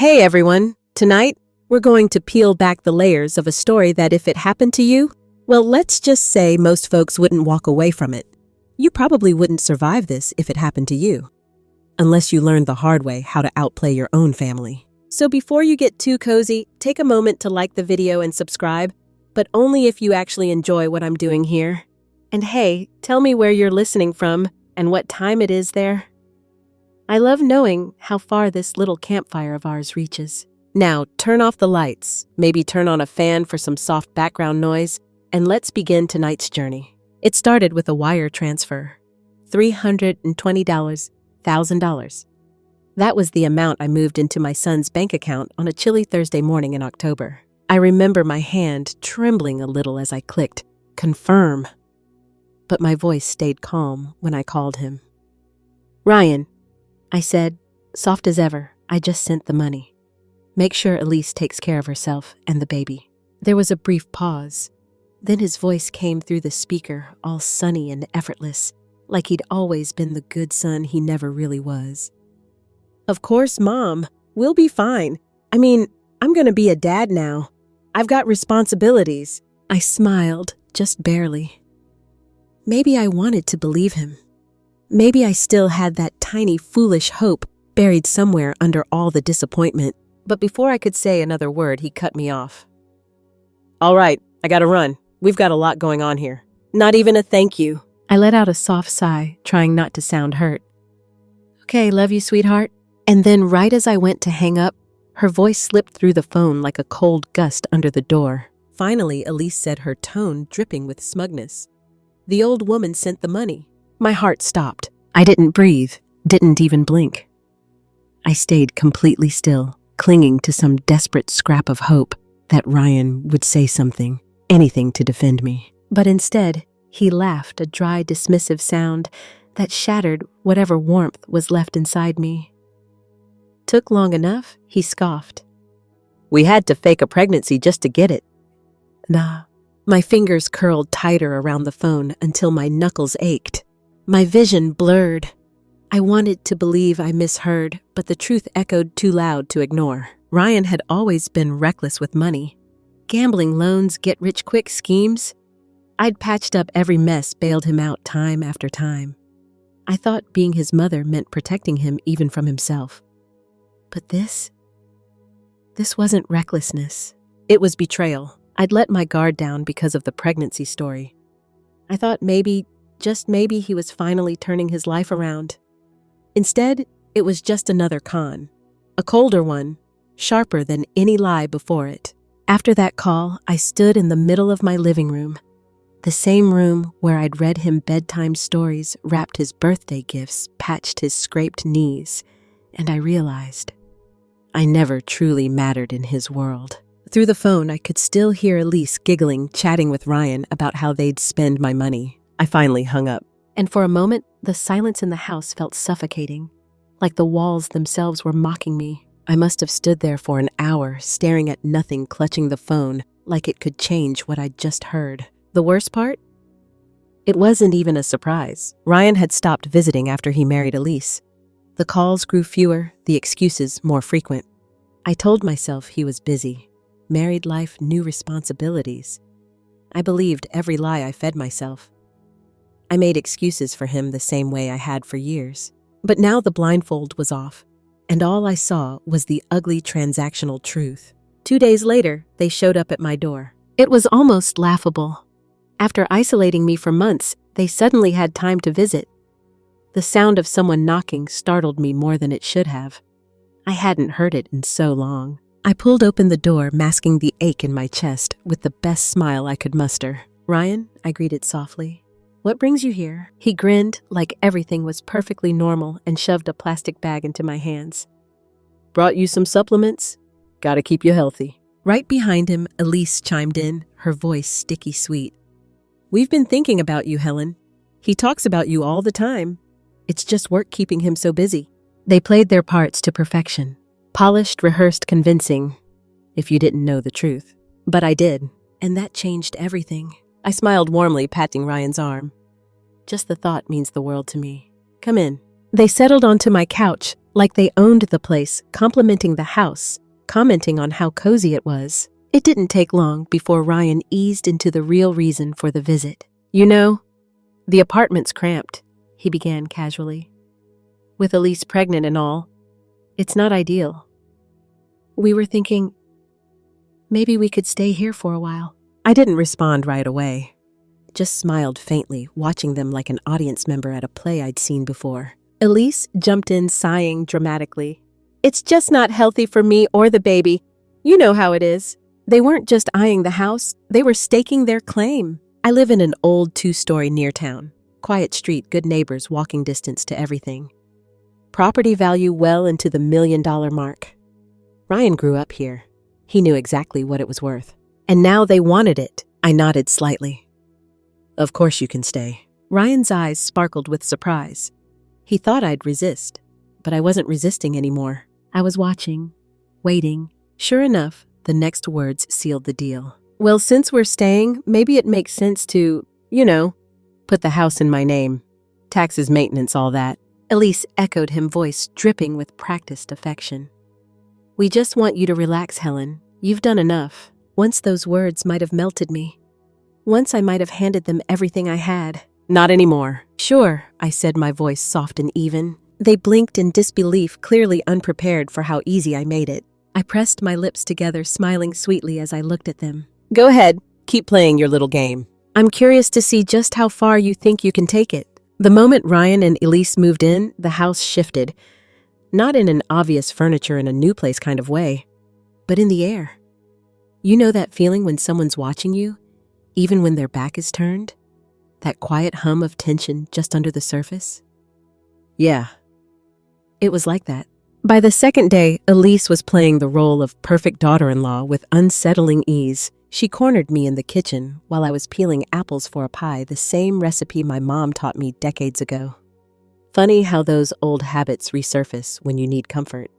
Hey everyone! Tonight, we're going to peel back the layers of a story that if it happened to you, well, let's just say most folks wouldn't walk away from it. You probably wouldn't survive this if it happened to you, unless you learned the hard way how to outplay your own family. So before you get too cozy, take a moment to like the video and subscribe, but only if you actually enjoy what I'm doing here. And hey, tell me where you're listening from and what time it is there. I love knowing how far this little campfire of ours reaches. Now, turn off the lights, maybe turn on a fan for some soft background noise, and let's begin tonight's journey. It started with a wire transfer. $320,000. That was the amount I moved into my son's bank account on a chilly Thursday morning in October. I remember my hand trembling a little as I clicked, confirm. But my voice stayed calm when I called him. Ryan, I said, soft as ever, I just sent the money. Make sure Elise takes care of herself and the baby. There was a brief pause. Then his voice came through the speaker, all sunny and effortless, like he'd always been the good son he never really was. Of course, Mom. We'll be fine. I'm going to be a dad now. I've got responsibilities. I smiled, just barely. Maybe I wanted to believe him. Maybe I still had that tiny, foolish hope buried somewhere under all the disappointment. But before I could say another word, he cut me off. All right, I gotta run. We've got a lot going on here. Not even a thank you. I let out a soft sigh, trying not to sound hurt. Okay, love you, sweetheart. And then right as I went to hang up, her voice slipped through the phone like a cold gust under the door. Finally, Elise said, her tone dripping with smugness. The old woman sent the money. My heart stopped. I didn't breathe, didn't even blink. I stayed completely still, clinging to some desperate scrap of hope that Ryan would say something, anything to defend me. But instead, he laughed, a dry, dismissive sound that shattered whatever warmth was left inside me. Took long enough, he scoffed. We had to fake a pregnancy just to get it. Nah. My fingers curled tighter around the phone until my knuckles ached. My vision blurred. I wanted to believe I misheard, but the truth echoed too loud to ignore. Ryan had always been reckless with money. Gambling loans, get-rich-quick schemes. I'd patched up every mess, bailed him out time after time. I thought being his mother meant protecting him even from himself. But this wasn't recklessness. It was betrayal. I'd let my guard down because of the pregnancy story. I thought maybe, just maybe, he was finally turning his life around. Instead, it was just another con. A colder one, sharper than any lie before it. After that call, I stood in the middle of my living room. The same room where I'd read him bedtime stories, wrapped his birthday gifts, patched his scraped knees, and I realized I never truly mattered in his world. Through the phone, I could still hear Elise giggling, chatting with Ryan about how they'd spend my money. I finally hung up. And for a moment, the silence in the house felt suffocating, like the walls themselves were mocking me. I must have stood there for an hour, staring at nothing, clutching the phone, like it could change what I'd just heard. The worst part? It wasn't even a surprise. Ryan had stopped visiting after he married Elise. The calls grew fewer, the excuses more frequent. I told myself he was busy. Married life, new responsibilities. I believed every lie I fed myself. I made excuses for him the same way I had for years. But now the blindfold was off, and all I saw was the ugly transactional truth. 2 days later, they showed up at my door. It was almost laughable. After isolating me for months, they suddenly had time to visit. The sound of someone knocking startled me more than it should have. I hadn't heard it in so long. I pulled open the door, masking the ache in my chest with the best smile I could muster. Ryan, I greeted softly. What brings you here? He grinned like everything was perfectly normal and shoved a plastic bag into my hands. Brought you some supplements? Gotta keep you healthy. Right behind him, Elise chimed in, her voice sticky sweet. We've been thinking about you, Helen. He talks about you all the time. It's just work keeping him so busy. They played their parts to perfection. Polished, rehearsed, convincing, if you didn't know the truth. But I did, and that changed everything. I smiled warmly, patting Ryan's arm. Just the thought means the world to me. Come in. They settled onto my couch, like they owned the place, complimenting the house, commenting on how cozy it was. It didn't take long before Ryan eased into the real reason for the visit. "You know, the apartment's cramped," he began casually. "With Elise pregnant and all, it's not ideal. We were thinking maybe we could stay here for a while." I didn't respond right away, just smiled faintly, watching them like an audience member at a play I'd seen before. Elise jumped in, sighing dramatically. "It's just not healthy for me or the baby. You know how it is." They weren't just eyeing the house, they were staking their claim. I live in an old 2-story near town. Quiet street, good neighbors, walking distance to everything. Property value well into the $1 million mark. Ryan grew up here. He knew exactly what it was worth. And now they wanted it. I nodded slightly. "Of course you can stay." Ryan's eyes sparkled with surprise. He thought I'd resist, but I wasn't resisting anymore. I was watching, waiting. Sure enough, the next words sealed the deal. "Well, since we're staying, maybe it makes sense to, put the house in my name. Taxes, maintenance, all that." Elise echoed him, voice dripping with practiced affection. "We just want you to relax, Helen. You've done enough." Once those words might have melted me. Once I might have handed them everything I had. "Not anymore." "Sure," I said, my voice soft and even. They blinked in disbelief, clearly unprepared for how easy I made it. I pressed my lips together, smiling sweetly as I looked at them. "Go ahead, keep playing your little game. I'm curious to see just how far you think you can take it." The moment Ryan and Elise moved in, the house shifted. Not in an obvious furniture in a new place kind of way, but in the air. You know that feeling when someone's watching you, even when their back is turned? That quiet hum of tension just under the surface? Yeah, it was like that. By the second day, Elise was playing the role of perfect daughter-in-law with unsettling ease. She cornered me in the kitchen while I was peeling apples for a pie, the same recipe my mom taught me decades ago. Funny how those old habits resurface when you need comfort.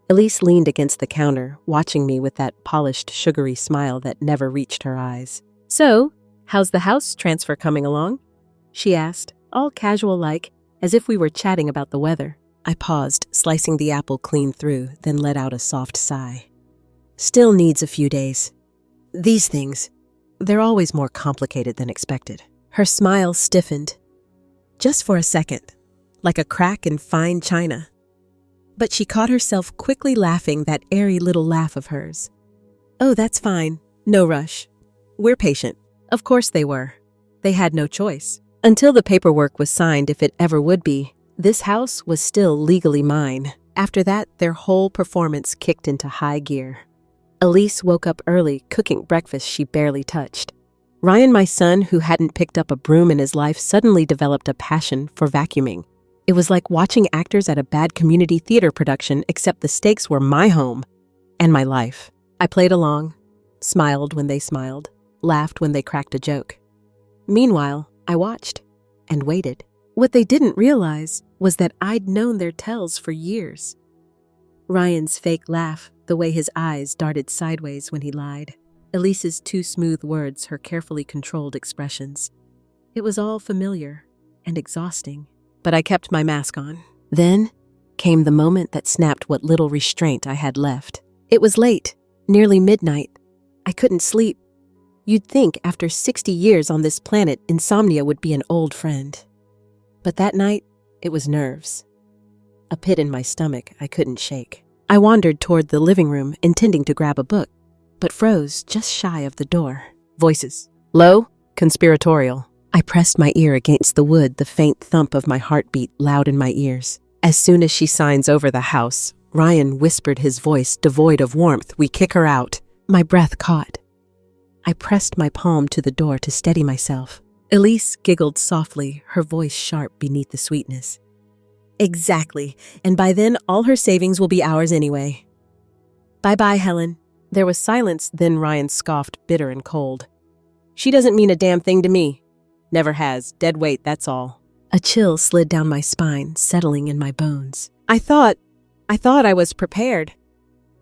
Elise leaned against the counter, watching me with that polished, sugary smile that never reached her eyes. "So, how's the house transfer coming along?" she asked, all casual-like, as if we were chatting about the weather. I paused, slicing the apple clean through, then let out a soft sigh. "Still needs a few days. These things, they're always more complicated than expected." Her smile stiffened. Just for a second, like a crack in fine china. But she caught herself quickly laughing, that airy little laugh of hers. "Oh, that's fine. No rush. We're patient." Of course they were. They had no choice. Until the paperwork was signed, if it ever would be, this house was still legally mine. After that, their whole performance kicked into high gear. Elise woke up early, cooking breakfast she barely touched. Ryan, my son, who hadn't picked up a broom in his life, suddenly developed a passion for vacuuming. It was like watching actors at a bad community theater production, except the stakes were my home and my life. I played along, smiled when they smiled, laughed when they cracked a joke. Meanwhile, I watched and waited. What they didn't realize was that I'd known their tells for years. Ryan's fake laugh, the way his eyes darted sideways when he lied. Elise's too smooth words, her carefully controlled expressions. It was all familiar and exhausting. But I kept my mask on. Then came the moment that snapped what little restraint I had left. It was late, nearly midnight. I couldn't sleep. You'd think after 60 years on this planet, insomnia would be an old friend. But that night, it was nerves. A pit in my stomach I couldn't shake. I wandered toward the living room, intending to grab a book, but froze just shy of the door. Voices. Low, conspiratorial. I pressed my ear against the wood, the faint thump of my heartbeat loud in my ears. "As soon as she signs over the house," Ryan whispered, his voice devoid of warmth, "we kick her out." My breath caught. I pressed my palm to the door to steady myself. Elise giggled softly, her voice sharp beneath the sweetness. "Exactly, and by then all her savings will be ours anyway." "Bye-bye, Helen." There was silence, then Ryan scoffed, bitter and cold. "She doesn't mean a damn thing to me. Never has. Dead weight, that's all." A chill slid down my spine, settling in my bones. I thought I was prepared.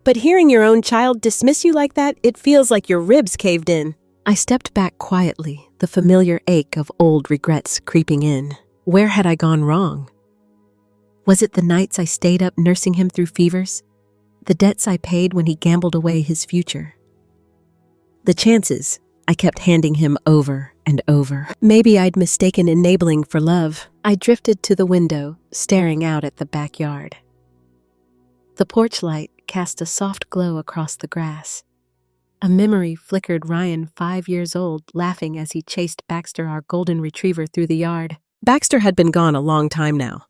But hearing your own child dismiss you like that, it feels like your ribs caved in. I stepped back quietly, the familiar ache of old regrets creeping in. Where had I gone wrong? Was it the nights I stayed up nursing him through fevers? The debts I paid when he gambled away his future? The chances I kept handing him over and over. Maybe I'd mistaken enabling for love. I drifted to the window, staring out at the backyard. The porch light cast a soft glow across the grass. A memory flickered Ryan, 5 years old, laughing as he chased Baxter, our golden retriever, through the yard. Baxter had been gone a long time now,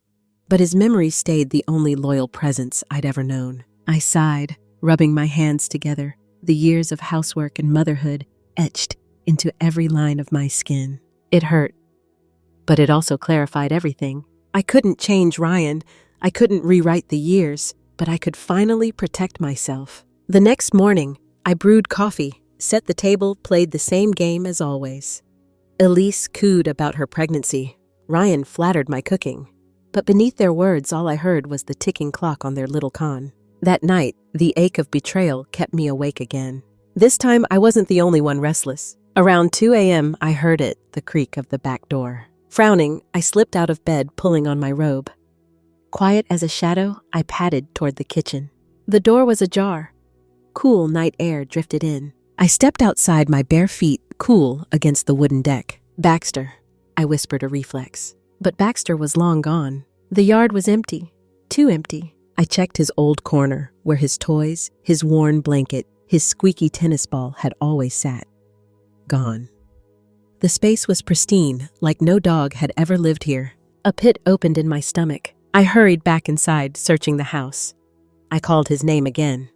but his memory stayed the only loyal presence I'd ever known. I sighed, rubbing my hands together, the years of housework and motherhood etched into every line of my skin. It hurt, but it also clarified everything. I couldn't change Ryan, I couldn't rewrite the years, but I could finally protect myself. The next morning, I brewed coffee, set the table, played the same game as always. Elise cooed about her pregnancy. Ryan flattered my cooking. But beneath their words, all I heard was the ticking clock on their little con. That night, the ache of betrayal kept me awake again. This time, I wasn't the only one restless. Around 2 a.m., I heard it, the creak of the back door. Frowning, I slipped out of bed, pulling on my robe. Quiet as a shadow, I padded toward the kitchen. The door was ajar. Cool night air drifted in. I stepped outside, my bare feet cool against the wooden deck. Baxter, I whispered, a reflex. But Baxter was long gone. The yard was empty. Too empty. I checked his old corner, where his toys, his worn blanket, his squeaky tennis ball had always sat. Gone. The space was pristine, like no dog had ever lived here. A pit opened in my stomach. I hurried back inside, searching the house. I called his name again.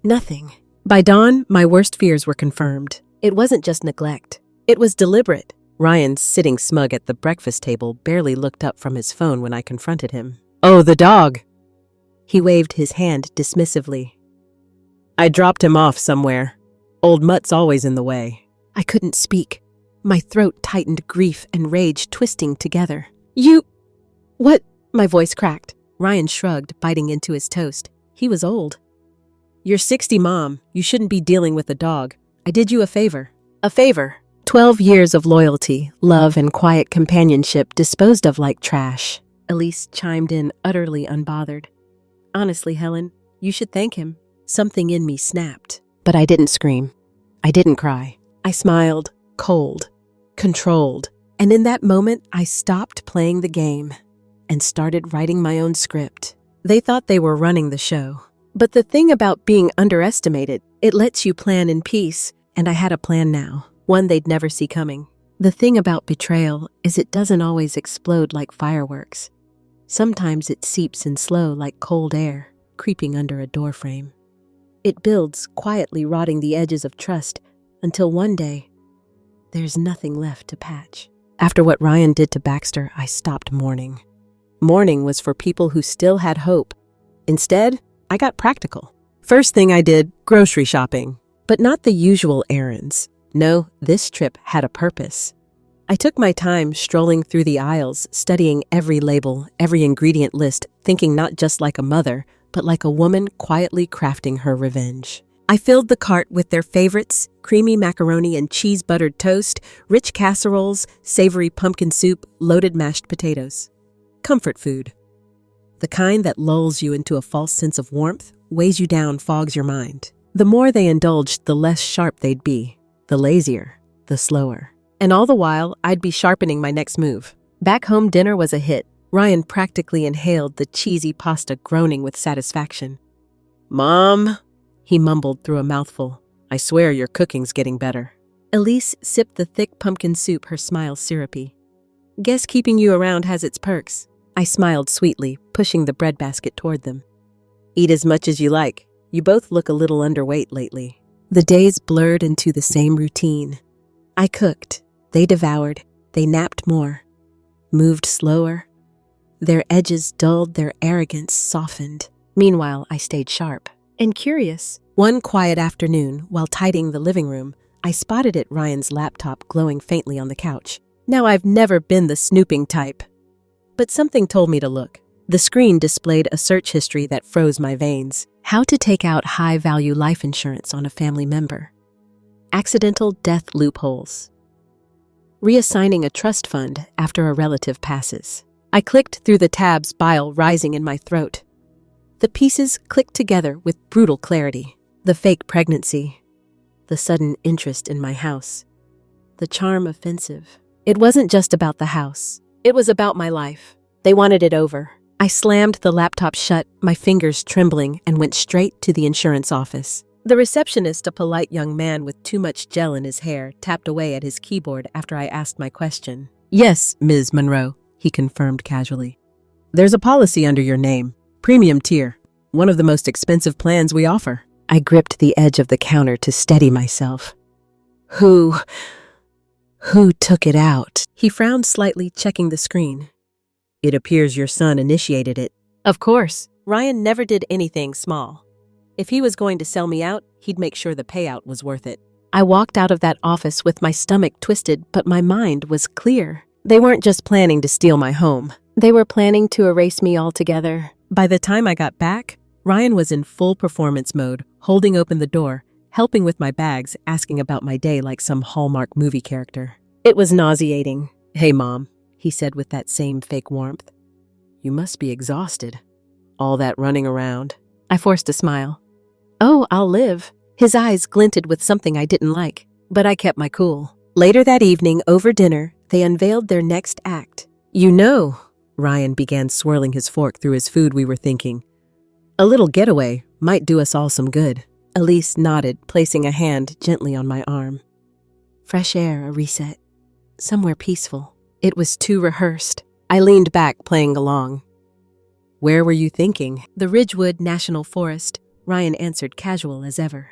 Nothing. By dawn, my worst fears were confirmed. It wasn't just neglect. It was deliberate. Ryan, sitting smug at the breakfast table, barely looked up from his phone when I confronted him. "Oh, the dog!" He waved his hand dismissively. "I dropped him off somewhere. Old Mutt's always in the way." I couldn't speak. My throat tightened, grief and rage twisting together. "You... what?" My voice cracked. Ryan shrugged, biting into his toast. He was old. "You're 60, Mom. You shouldn't be dealing with a dog. I did you a favor." A favor? 12 years of loyalty, love, and quiet companionship disposed of like trash. Elise chimed in, utterly unbothered. "Honestly, Helen, you should thank him." Something in me snapped. But I didn't scream. I didn't cry. I smiled, cold, controlled. And in that moment, I stopped playing the game and started writing my own script. They thought they were running the show. But the thing about being underestimated, it lets you plan in peace, and I had a plan now, one they'd never see coming. The thing about betrayal is it doesn't always explode like fireworks. Sometimes it seeps in slow like cold air, creeping under a doorframe. It builds, quietly rotting the edges of trust, until one day, there's nothing left to patch. After what Ryan did to Baxter, I stopped mourning. Mourning was for people who still had hope. Instead, I got practical. First thing I did, grocery shopping. But not the usual errands. No, this trip had a purpose. I took my time strolling through the aisles, studying every label, every ingredient list, thinking not just like a mother, but like a woman quietly crafting her revenge. I filled the cart with their favorites: creamy macaroni and cheese-buttered toast, rich casseroles, savory pumpkin soup, loaded mashed potatoes. Comfort food. The kind that lulls you into a false sense of warmth, weighs you down, fogs your mind. The more they indulged, the less sharp they'd be. The lazier, the slower. And all the while, I'd be sharpening my next move. Back home, dinner was a hit. Ryan practically inhaled the cheesy pasta, groaning with satisfaction. "Mom," he mumbled through a mouthful, "I swear your cooking's getting better." Elise sipped the thick pumpkin soup, her smile syrupy. "Guess keeping you around has its perks." I smiled sweetly, pushing the breadbasket toward them. "Eat as much as you like. You both look a little underweight lately." The days blurred into the same routine. I cooked. They devoured. They napped more. Moved slower. Their edges dulled, their arrogance softened. Meanwhile, I stayed sharp and curious. One quiet afternoon, while tidying the living room, I spotted it, Ryan's laptop glowing faintly on the couch. Now, I've never been the snooping type, but something told me to look. The screen displayed a search history that froze my veins. How to take out high-value life insurance on a family member. Accidental death loopholes. Reassigning a trust fund after a relative passes. I clicked through the tabs, bile rising in my throat. The pieces clicked together with brutal clarity. The fake pregnancy, the sudden interest in my house, the charm offensive. It wasn't just about the house. It was about my life. They wanted it over. I slammed the laptop shut, my fingers trembling, and went straight to the insurance office. The receptionist, a polite young man with too much gel in his hair, tapped away at his keyboard after I asked my question. "Yes, Ms. Monroe," he confirmed casually. "There's a policy under your name. Premium tier. One of the most expensive plans we offer." I gripped the edge of the counter to steady myself. Who took it out?" He frowned slightly, checking the screen. "It appears your son initiated it." Of course. Ryan never did anything small. If he was going to sell me out, he'd make sure the payout was worth it. I walked out of that office with my stomach twisted, but my mind was clear. They weren't just planning to steal my home. They were planning to erase me altogether. By the time I got back, Ryan was in full performance mode, holding open the door, helping with my bags, asking about my day like some Hallmark movie character. It was nauseating. "Hey, Mom," he said with that same fake warmth. "You must be exhausted. All that running around." I forced a smile. "Oh, I'll live." His eyes glinted with something I didn't like, but I kept my cool. Later that evening, over dinner, they unveiled their next act. "You know," Ryan began swirling his fork through his food, "we were thinking, a little getaway might do us all some good." Elise nodded, placing a hand gently on my arm. Fresh air, a reset. Somewhere peaceful. It was too rehearsed. I leaned back, playing along. "Where were you thinking?" "The Ridgewood National Forest," Ryan answered, casual as ever.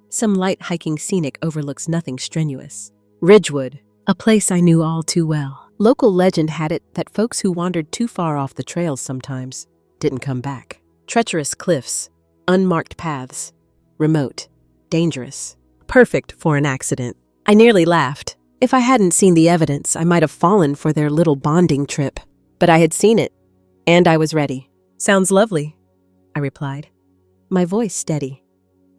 "Some light hiking scenic overlooks nothing strenuous." Ridgewood, a place I knew all too well. Local legend had it that folks who wandered too far off the trails sometimes didn't come back. Treacherous cliffs, unmarked paths, remote, dangerous. Perfect for an accident. I nearly laughed. If I hadn't seen the evidence, I might have fallen for their little bonding trip. But I had seen it, and I was ready. "Sounds lovely," I replied, my voice steady.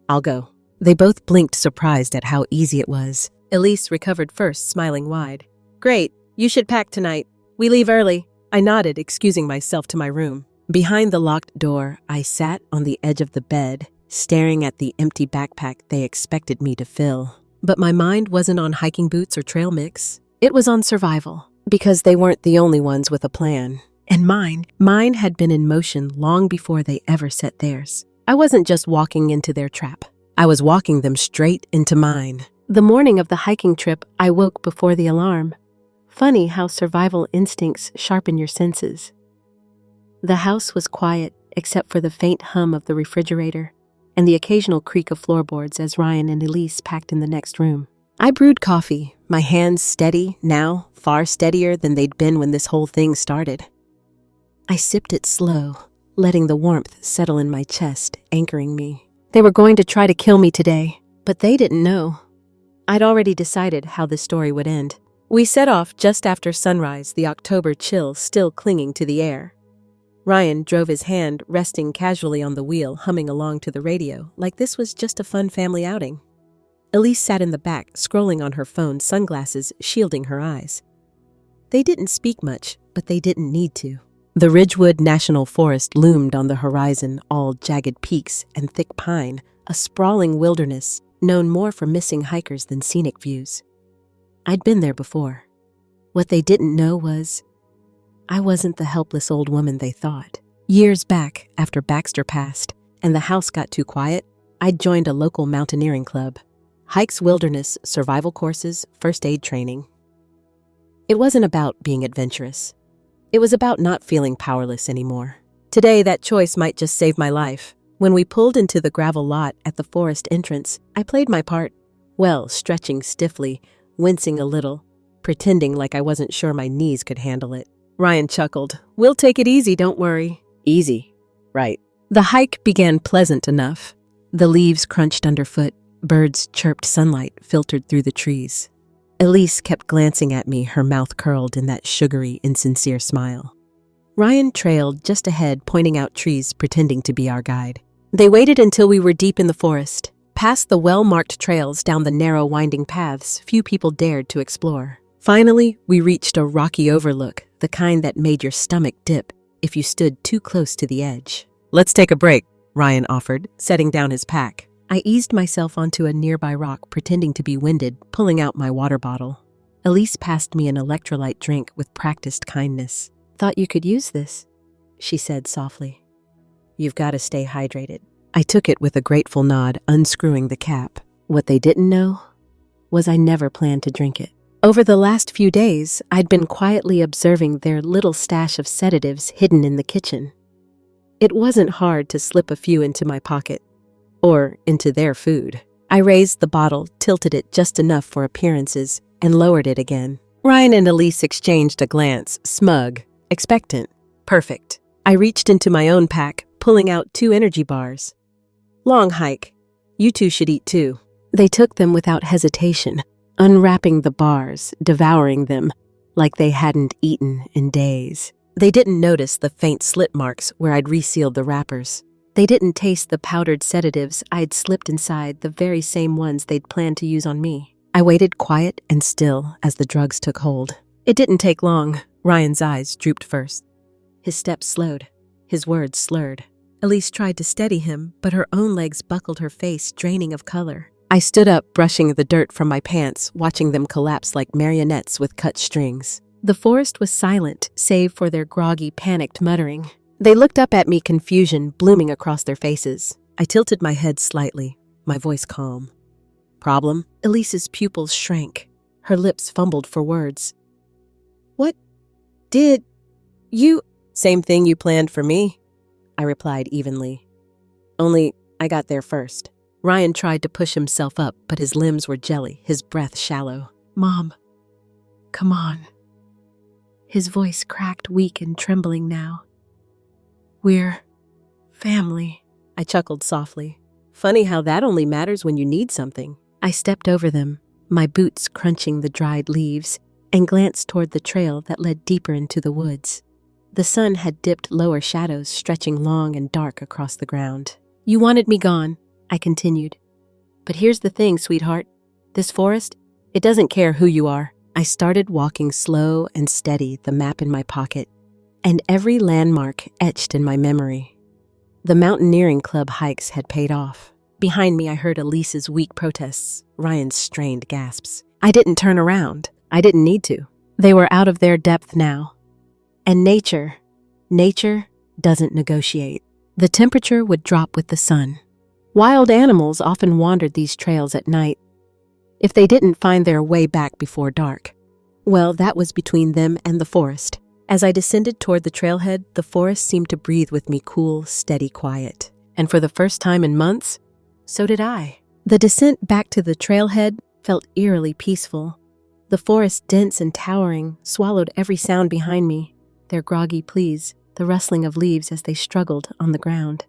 "I'll go." They both blinked, surprised at how easy it was. Elise recovered first, smiling wide. "Great, you should pack tonight. We leave early." I nodded, excusing myself to my room. Behind the locked door, I sat on the edge of the bed, staring at the empty backpack they expected me to fill. But my mind wasn't on hiking boots or trail mix. It was on survival, because they weren't the only ones with a plan. And mine had been in motion long before they ever set theirs. I wasn't just walking into their trap. I was walking them straight into mine. The morning of the hiking trip, I woke before the alarm. Funny how survival instincts sharpen your senses. The house was quiet, except for the faint hum of the refrigerator and the occasional creak of floorboards as Ryan and Elise packed in the next room. I brewed coffee, my hands steady, now far steadier than they'd been when this whole thing started. I sipped it slow, letting the warmth settle in my chest, anchoring me. They were going to try to kill me today, but they didn't know. I'd already decided how this story would end. We set off just after sunrise, the October chill still clinging to the air. Ryan drove his hand resting casually on the wheel, humming along to the radio, like this was just a fun family outing. Elise sat in the back, scrolling on her phone, sunglasses shielding her eyes. They didn't speak much, but they didn't need to. The Ridgewood National Forest loomed on the horizon, all jagged peaks and thick pine, a sprawling wilderness known more for missing hikers than scenic views. I'd been there before. What they didn't know was I wasn't the helpless old woman they thought. Years back, after Baxter passed and the house got too quiet, I'd joined a local mountaineering club. Hikes, wilderness, survival courses, first aid training. It wasn't about being adventurous. It was about not feeling powerless anymore. Today, that choice might just save my life. When we pulled into the gravel lot at the forest entrance, I played my part. Well, stretching stiffly, wincing a little, pretending like I wasn't sure my knees could handle it. Ryan chuckled. "We'll take it easy, don't worry." Easy, right. The hike began pleasant enough. The leaves crunched underfoot, birds chirped, sunlight filtered through the trees. Elise kept glancing at me, her mouth curled in that sugary, insincere smile. Ryan trailed just ahead, pointing out trees, pretending to be our guide. They waited until we were deep in the forest. Past the well-marked trails down the narrow, winding paths few people dared to explore. Finally, we reached a rocky overlook, the kind that made your stomach dip if you stood too close to the edge. "Let's take a break," Ryan offered, setting down his pack. I eased myself onto a nearby rock, pretending to be winded, pulling out my water bottle. Elise passed me an electrolyte drink with practiced kindness. "Thought you could use this," she said softly. "You've got to stay hydrated." I took it with a grateful nod, unscrewing the cap. What they didn't know was I never planned to drink it. Over the last few days, I'd been quietly observing their little stash of sedatives hidden in the kitchen. It wasn't hard to slip a few into my pocket, or into their food. I raised the bottle, tilted it just enough for appearances, and lowered it again. Ryan and Elise exchanged a glance, smug, expectant. Perfect. I reached into my own pack, pulling out 2 energy bars. "Long hike. You two should eat too." They took them without hesitation, unwrapping the bars, devouring them like they hadn't eaten in days. They didn't notice the faint slit marks where I'd resealed the wrappers. They didn't taste the powdered sedatives I'd slipped inside, the very same ones they'd planned to use on me. I waited quiet and still as the drugs took hold. It didn't take long. Ryan's eyes drooped first. His steps slowed. His words slurred. Elise tried to steady him, but her own legs buckled her face, draining of color. I stood up, brushing the dirt from my pants, watching them collapse like marionettes with cut strings. The forest was silent, save for their groggy, panicked muttering. They looked up at me, confusion blooming across their faces. I tilted my head slightly, my voice calm. "Problem?" Elise's pupils shrank. Her lips fumbled for words. "What did you—" "Same thing you planned for me," I replied evenly. "Only I got there first." Ryan tried to push himself up, but his limbs were jelly, his breath shallow. "Mom, come on." His voice cracked, weak and trembling now. "We're family." I chuckled softly. Funny how that only matters when you need something. I stepped over them, my boots crunching the dried leaves, and glanced toward the trail that led deeper into the woods. The sun had dipped lower shadows, stretching long and dark across the ground. "You wanted me gone," I continued. "But here's the thing, sweetheart. This forest, it doesn't care who you are." I started walking slow and steady, the map in my pocket, and every landmark etched in my memory. The mountaineering club hikes had paid off. Behind me, I heard Elise's weak protests, Ryan's strained gasps. I didn't turn around. I didn't need to. They were out of their depth now. And nature doesn't negotiate. The temperature would drop with the sun. Wild animals often wandered these trails at night, if they didn't find their way back before dark. Well, that was between them and the forest. As I descended toward the trailhead, the forest seemed to breathe with me, cool, steady quiet. And for the first time in months, so did I. The descent back to the trailhead felt eerily peaceful. The forest, dense and towering, swallowed every sound behind me, their groggy pleas, the rustling of leaves as they struggled on the ground.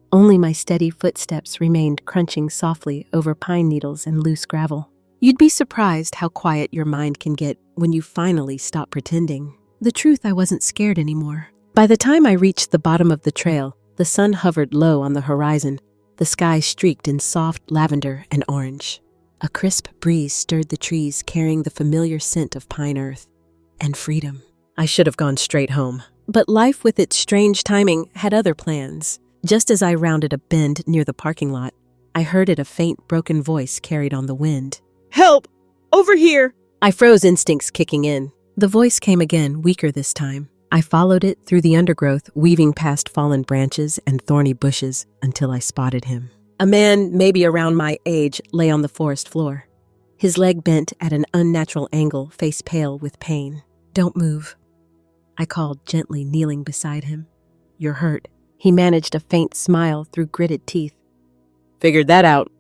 Only my steady footsteps remained crunching softly over pine needles and loose gravel. You'd be surprised how quiet your mind can get when you finally stop pretending. The truth, I wasn't scared anymore. By the time I reached the bottom of the trail, the sun hovered low on the horizon, the sky streaked in soft lavender and orange. A crisp breeze stirred the trees, carrying the familiar scent of pine earth and freedom. I should have gone straight home. But life, with its strange timing, had other plans. Just as I rounded a bend near the parking lot, I heard a faint, broken voice carried on the wind. "Help! Over here!" I froze, instincts kicking in. The voice came again, weaker this time. I followed it through the undergrowth, weaving past fallen branches and thorny bushes until I spotted him. A man, maybe around my age, lay on the forest floor. His leg bent at an unnatural angle, face pale with pain. "Don't move," I called gently, kneeling beside him. "You're hurt." He managed a faint smile through gritted teeth. "Figured that out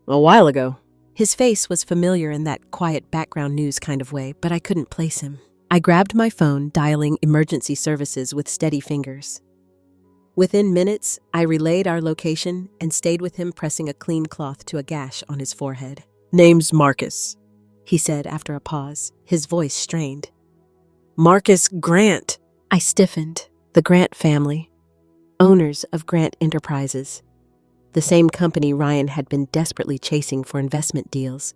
a while ago." His face was familiar in that quiet background news kind of way, but I couldn't place him. I grabbed my phone, dialing emergency services with steady fingers. Within minutes, I relayed our location and stayed with him, pressing a clean cloth to a gash on his forehead. "Name's Marcus," he said after a pause, his voice strained. "Marcus Grant." I stiffened. The Grant family, owners of Grant Enterprises, the same company Ryan had been desperately chasing for investment deals.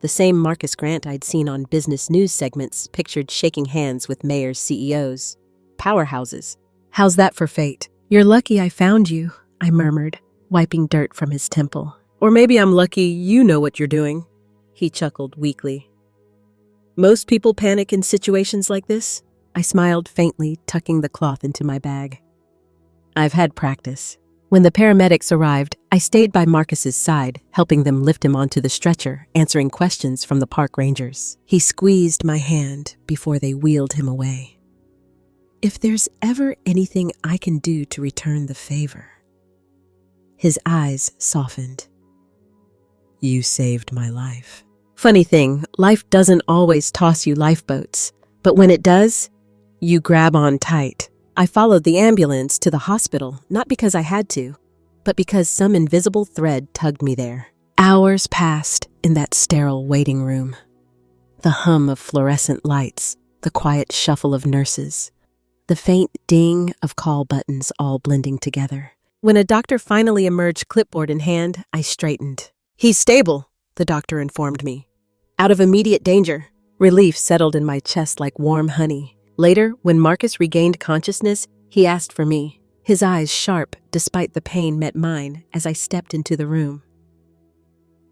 The same Marcus Grant I'd seen on business news segments pictured shaking hands with mayors, CEOs, powerhouses. How's that for fate? You're lucky I found you, I murmured, wiping dirt from his temple. Or maybe I'm lucky you know what you're doing, he chuckled weakly. Most people panic in situations like this. I smiled faintly, tucking the cloth into my bag. I've had practice. When the paramedics arrived, I stayed by Marcus's side, helping them lift him onto the stretcher, answering questions from the park rangers. He squeezed my hand before they wheeled him away. If there's ever anything I can do to return the favor. His eyes softened. You saved my life. Funny thing, life doesn't always toss you lifeboats, but when it does, you grab on tight. I followed the ambulance to the hospital, not because I had to, but because some invisible thread tugged me there. Hours passed in that sterile waiting room. The hum of fluorescent lights, the quiet shuffle of nurses, the faint ding of call buttons all blending together. When a doctor finally emerged, clipboard in hand, I straightened. He's stable, the doctor informed me. Out of immediate danger. Relief settled in my chest like warm honey. Later, when Marcus regained consciousness, he asked for me. His eyes, sharp despite the pain, met mine as I stepped into the room.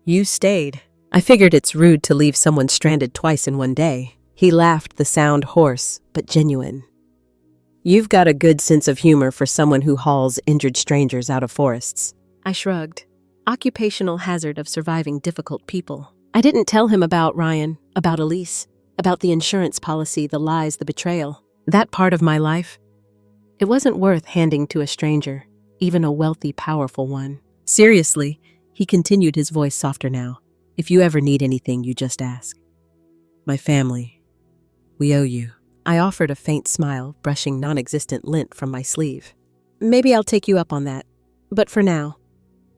You stayed. I figured it's rude to leave someone stranded twice in one day. He laughed, the sound hoarse but genuine. You've got a good sense of humor for someone who hauls injured strangers out of forests. I shrugged. Occupational hazard of surviving difficult people. I didn't tell him about Ryan, about Elise, about the insurance policy, the lies, the betrayal. That part of my life, it wasn't worth handing to a stranger, even a wealthy, powerful one. Seriously, he continued, his voice softer now. If you ever need anything, you just ask. My family, we owe you. I offered a faint smile, brushing non-existent lint from my sleeve. Maybe I'll take you up on that. But for now,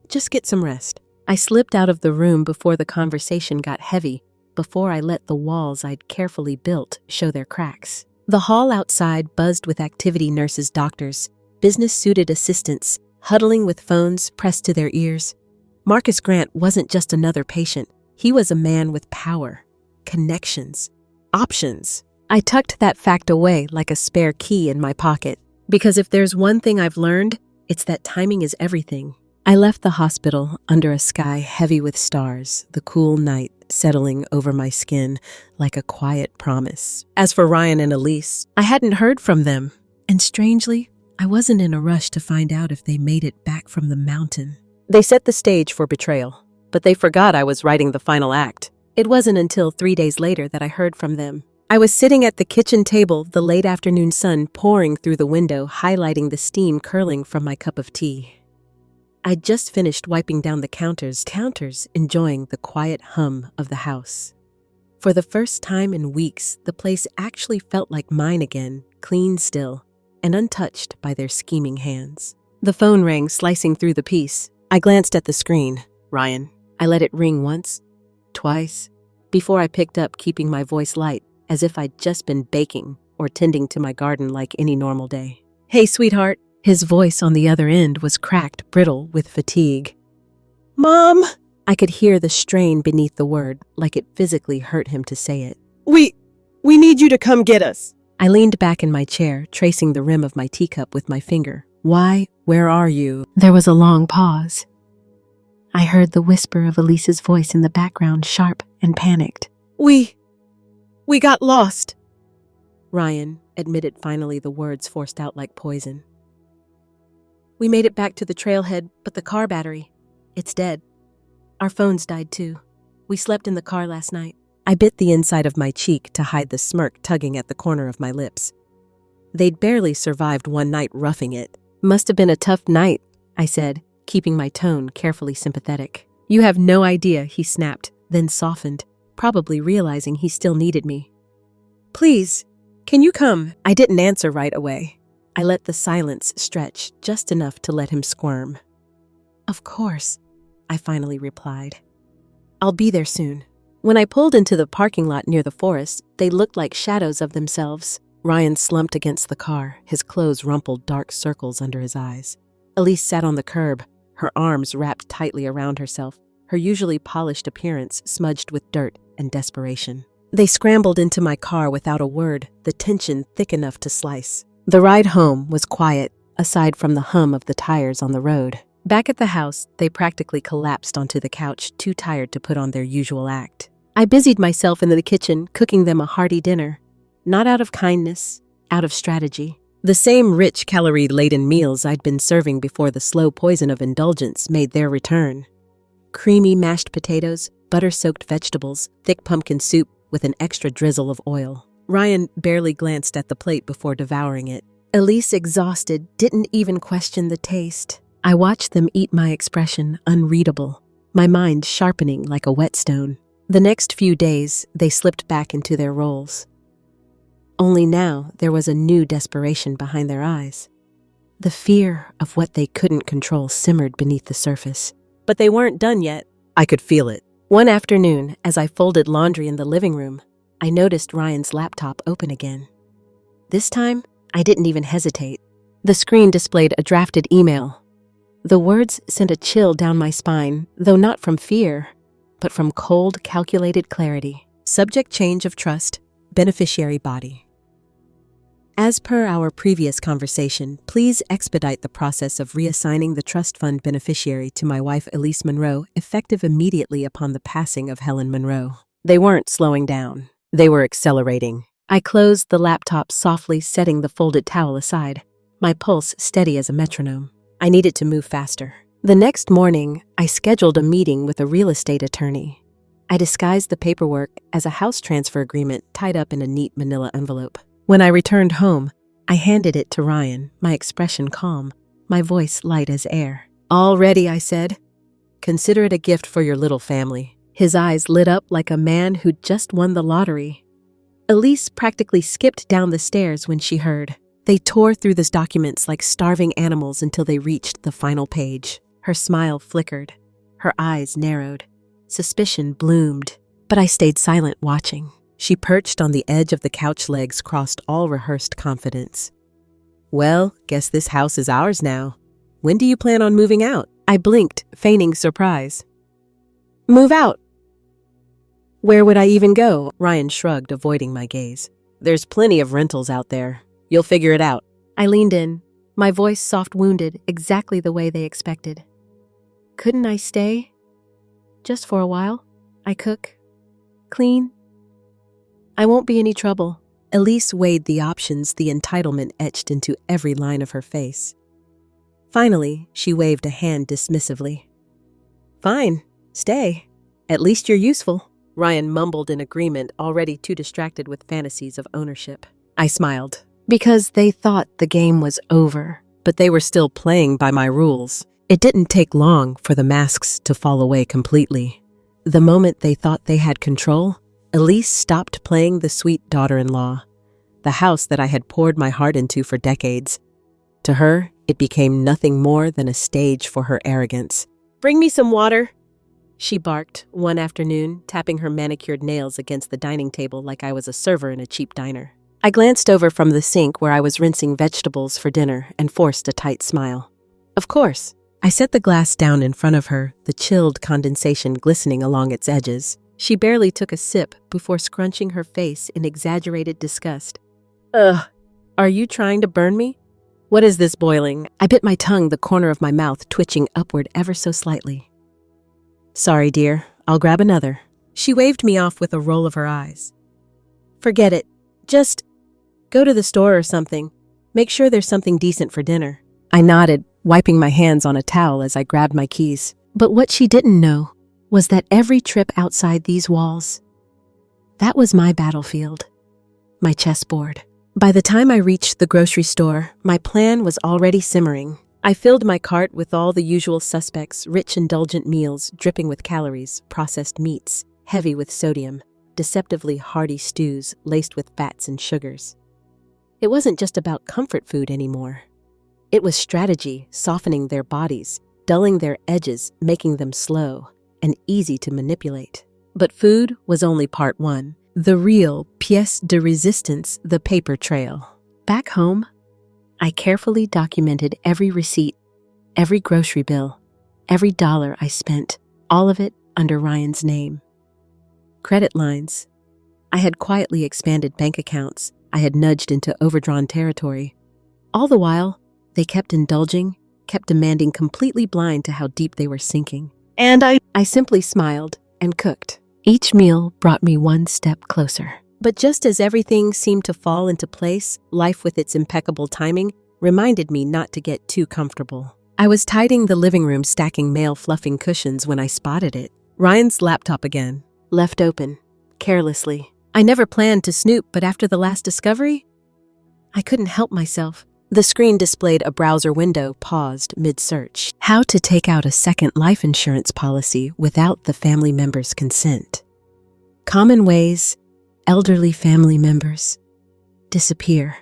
just get some rest. I slipped out of the room before the conversation got heavy, before I let the walls I'd carefully built show their cracks. The hall outside buzzed with activity nurses, doctors, business-suited assistants, huddling with phones pressed to their ears. Marcus Grant wasn't just another patient. He was a man with power, connections, options. I tucked that fact away like a spare key in my pocket, because if there's one thing I've learned, it's that timing is everything. I left the hospital under a sky heavy with stars, the cool night settling over my skin like a quiet promise. As for Ryan and Elise, I hadn't heard from them, and strangely, I wasn't in a rush to find out if they made it back from the mountain. They set the stage for betrayal, but they forgot I was writing the final act. It wasn't until 3 days later that I heard from them. I was sitting at the kitchen table, the late afternoon sun pouring through the window, highlighting the steam curling from my cup of tea. I'd just finished wiping down the counters, enjoying the quiet hum of the house. For the first time in weeks, the place actually felt like mine again, clean still, and untouched by their scheming hands. The phone rang, slicing through the peace. I glanced at the screen. Ryan. I let it ring once, twice, before I picked up, keeping my voice light, as if I'd just been baking or tending to my garden like any normal day. Hey, sweetheart. His voice on the other end was cracked, brittle with fatigue. Mom! I could hear the strain beneath the word, like it physically hurt him to say it. We need you to come get us. I leaned back in my chair, tracing the rim of my teacup with my finger. Why? Where are you? There was a long pause. I heard the whisper of Elise's voice in the background, sharp and panicked. We got lost. Ryan admitted finally, the words forced out like poison. We made it back to the trailhead, but the car battery, it's dead. Our phones died too. We slept in the car last night. I bit the inside of my cheek to hide the smirk tugging at the corner of my lips. They'd barely survived one night roughing it. Must have been a tough night, I said, keeping my tone carefully sympathetic. You have no idea, he snapped, then softened, probably realizing he still needed me. Please, can you come? I didn't answer right away. I let the silence stretch just enough to let him squirm. Of course, I finally replied. I'll be there soon. When I pulled into the parking lot near the forest, they looked like shadows of themselves. Ryan slumped against the car, his clothes rumpled dark circles under his eyes. Elise sat on the curb, her arms wrapped tightly around herself, her usually polished appearance smudged with dirt and desperation. They scrambled into my car without a word, the tension thick enough to slice. The ride home was quiet, aside from the hum of the tires on the road. Back at the house, they practically collapsed onto the couch, too tired to put on their usual act. I busied myself in the kitchen, cooking them a hearty dinner. Not out of kindness, out of strategy. The same rich, calorie-laden meals I'd been serving before the slow poison of indulgence made their return. Creamy mashed potatoes, butter-soaked vegetables, thick pumpkin soup with an extra drizzle of oil. Ryan barely glanced at the plate before devouring it. Elise, exhausted, didn't even question the taste. I watched them eat, my expression unreadable, my mind sharpening like a whetstone. The next few days, they slipped back into their roles. Only now, there was a new desperation behind their eyes. The fear of what they couldn't control simmered beneath the surface. But they weren't done yet. I could feel it. One afternoon, as I folded laundry in the living room, I noticed Ryan's laptop open again. This time, I didn't even hesitate. The screen displayed a drafted email. The words sent a chill down my spine, though not from fear, but from cold, calculated clarity. Subject change of trust, beneficiary body. As per our previous conversation, please expedite the process of reassigning the trust fund beneficiary to my wife Elise Monroe, effective immediately upon the passing of Helen Monroe. They weren't slowing down. They were accelerating. I closed the laptop softly, setting the folded towel aside, my pulse steady as a metronome. I needed to move faster. The next morning, I scheduled a meeting with a real estate attorney. I disguised the paperwork as a house transfer agreement tied up in a neat manila envelope. When I returned home, I handed it to Ryan, my expression calm, my voice light as air. "All ready," I said. "Consider it a gift for your little family." His eyes lit up like a man who'd just won the lottery. Elise practically skipped down the stairs when she heard. They tore through those documents like starving animals until they reached the final page. Her smile flickered. Her eyes narrowed. Suspicion bloomed. But I stayed silent, watching. She perched on the edge of the couch, legs crossed, all rehearsed confidence. "Well, guess this house is ours now. When do you plan on moving out?" I blinked, feigning surprise. "Move out? Where would I even go?" Ryan shrugged, avoiding my gaze. "There's plenty of rentals out there. You'll figure it out." I leaned in, my voice soft wounded, exactly the way they expected. "Couldn't I stay? Just for a while? I cook, clean. I won't be any trouble." Elise weighed the options, the entitlement etched into every line of her face. Finally, she waved a hand dismissively. "Fine, stay. At least you're useful." Ryan mumbled in agreement, already too distracted with fantasies of ownership. I smiled. Because they thought the game was over, but they were still playing by my rules. It didn't take long for the masks to fall away completely. The moment they thought they had control, Elise stopped playing the sweet daughter-in-law, the house that I had poured my heart into for decades. To her, it became nothing more than a stage for her arrogance. "Bring me some water," she barked one afternoon, tapping her manicured nails against the dining table like I was a server in a cheap diner. I glanced over from the sink where I was rinsing vegetables for dinner and forced a tight smile. "Of course." I set the glass down in front of her, the chilled condensation glistening along its edges. She barely took a sip before scrunching her face in exaggerated disgust. "Ugh, are you trying to burn me? What is this boiling?" I bit my tongue, the corner of my mouth twitching upward ever so slightly. "Sorry, dear. I'll grab another." She waved me off with a roll of her eyes. "Forget it. Just go to the store or something. Make sure there's something decent for dinner." I nodded, wiping my hands on a towel as I grabbed my keys. But what she didn't know was that every trip outside these walls, that was my battlefield, my chessboard. By the time I reached the grocery store, my plan was already simmering. I filled my cart with all the usual suspects, rich, indulgent meals dripping with calories, processed meats, heavy with sodium, deceptively hearty stews laced with fats and sugars. It wasn't just about comfort food anymore. It was strategy, softening their bodies, dulling their edges, making them slow and easy to manipulate. But food was only part one. The real pièce de résistance, the paper trail. Back home, I carefully documented every receipt, every grocery bill, every dollar I spent, all of it under Ryan's name. Credit lines. I had quietly expanded bank accounts. I had nudged into overdrawn territory. All the while, they kept indulging, kept demanding, completely blind to how deep they were sinking. And I simply smiled and cooked. Each meal brought me one step closer. But just as everything seemed to fall into place, life with its impeccable timing reminded me not to get too comfortable. I was tidying the living room, stacking male fluffing cushions when I spotted it. Ryan's laptop again, left open, carelessly. I never planned to snoop, but after the last discovery, I couldn't help myself. The screen displayed a browser window paused mid-search. How to take out a second life insurance policy without the family member's consent. Common ways elderly family members disappear.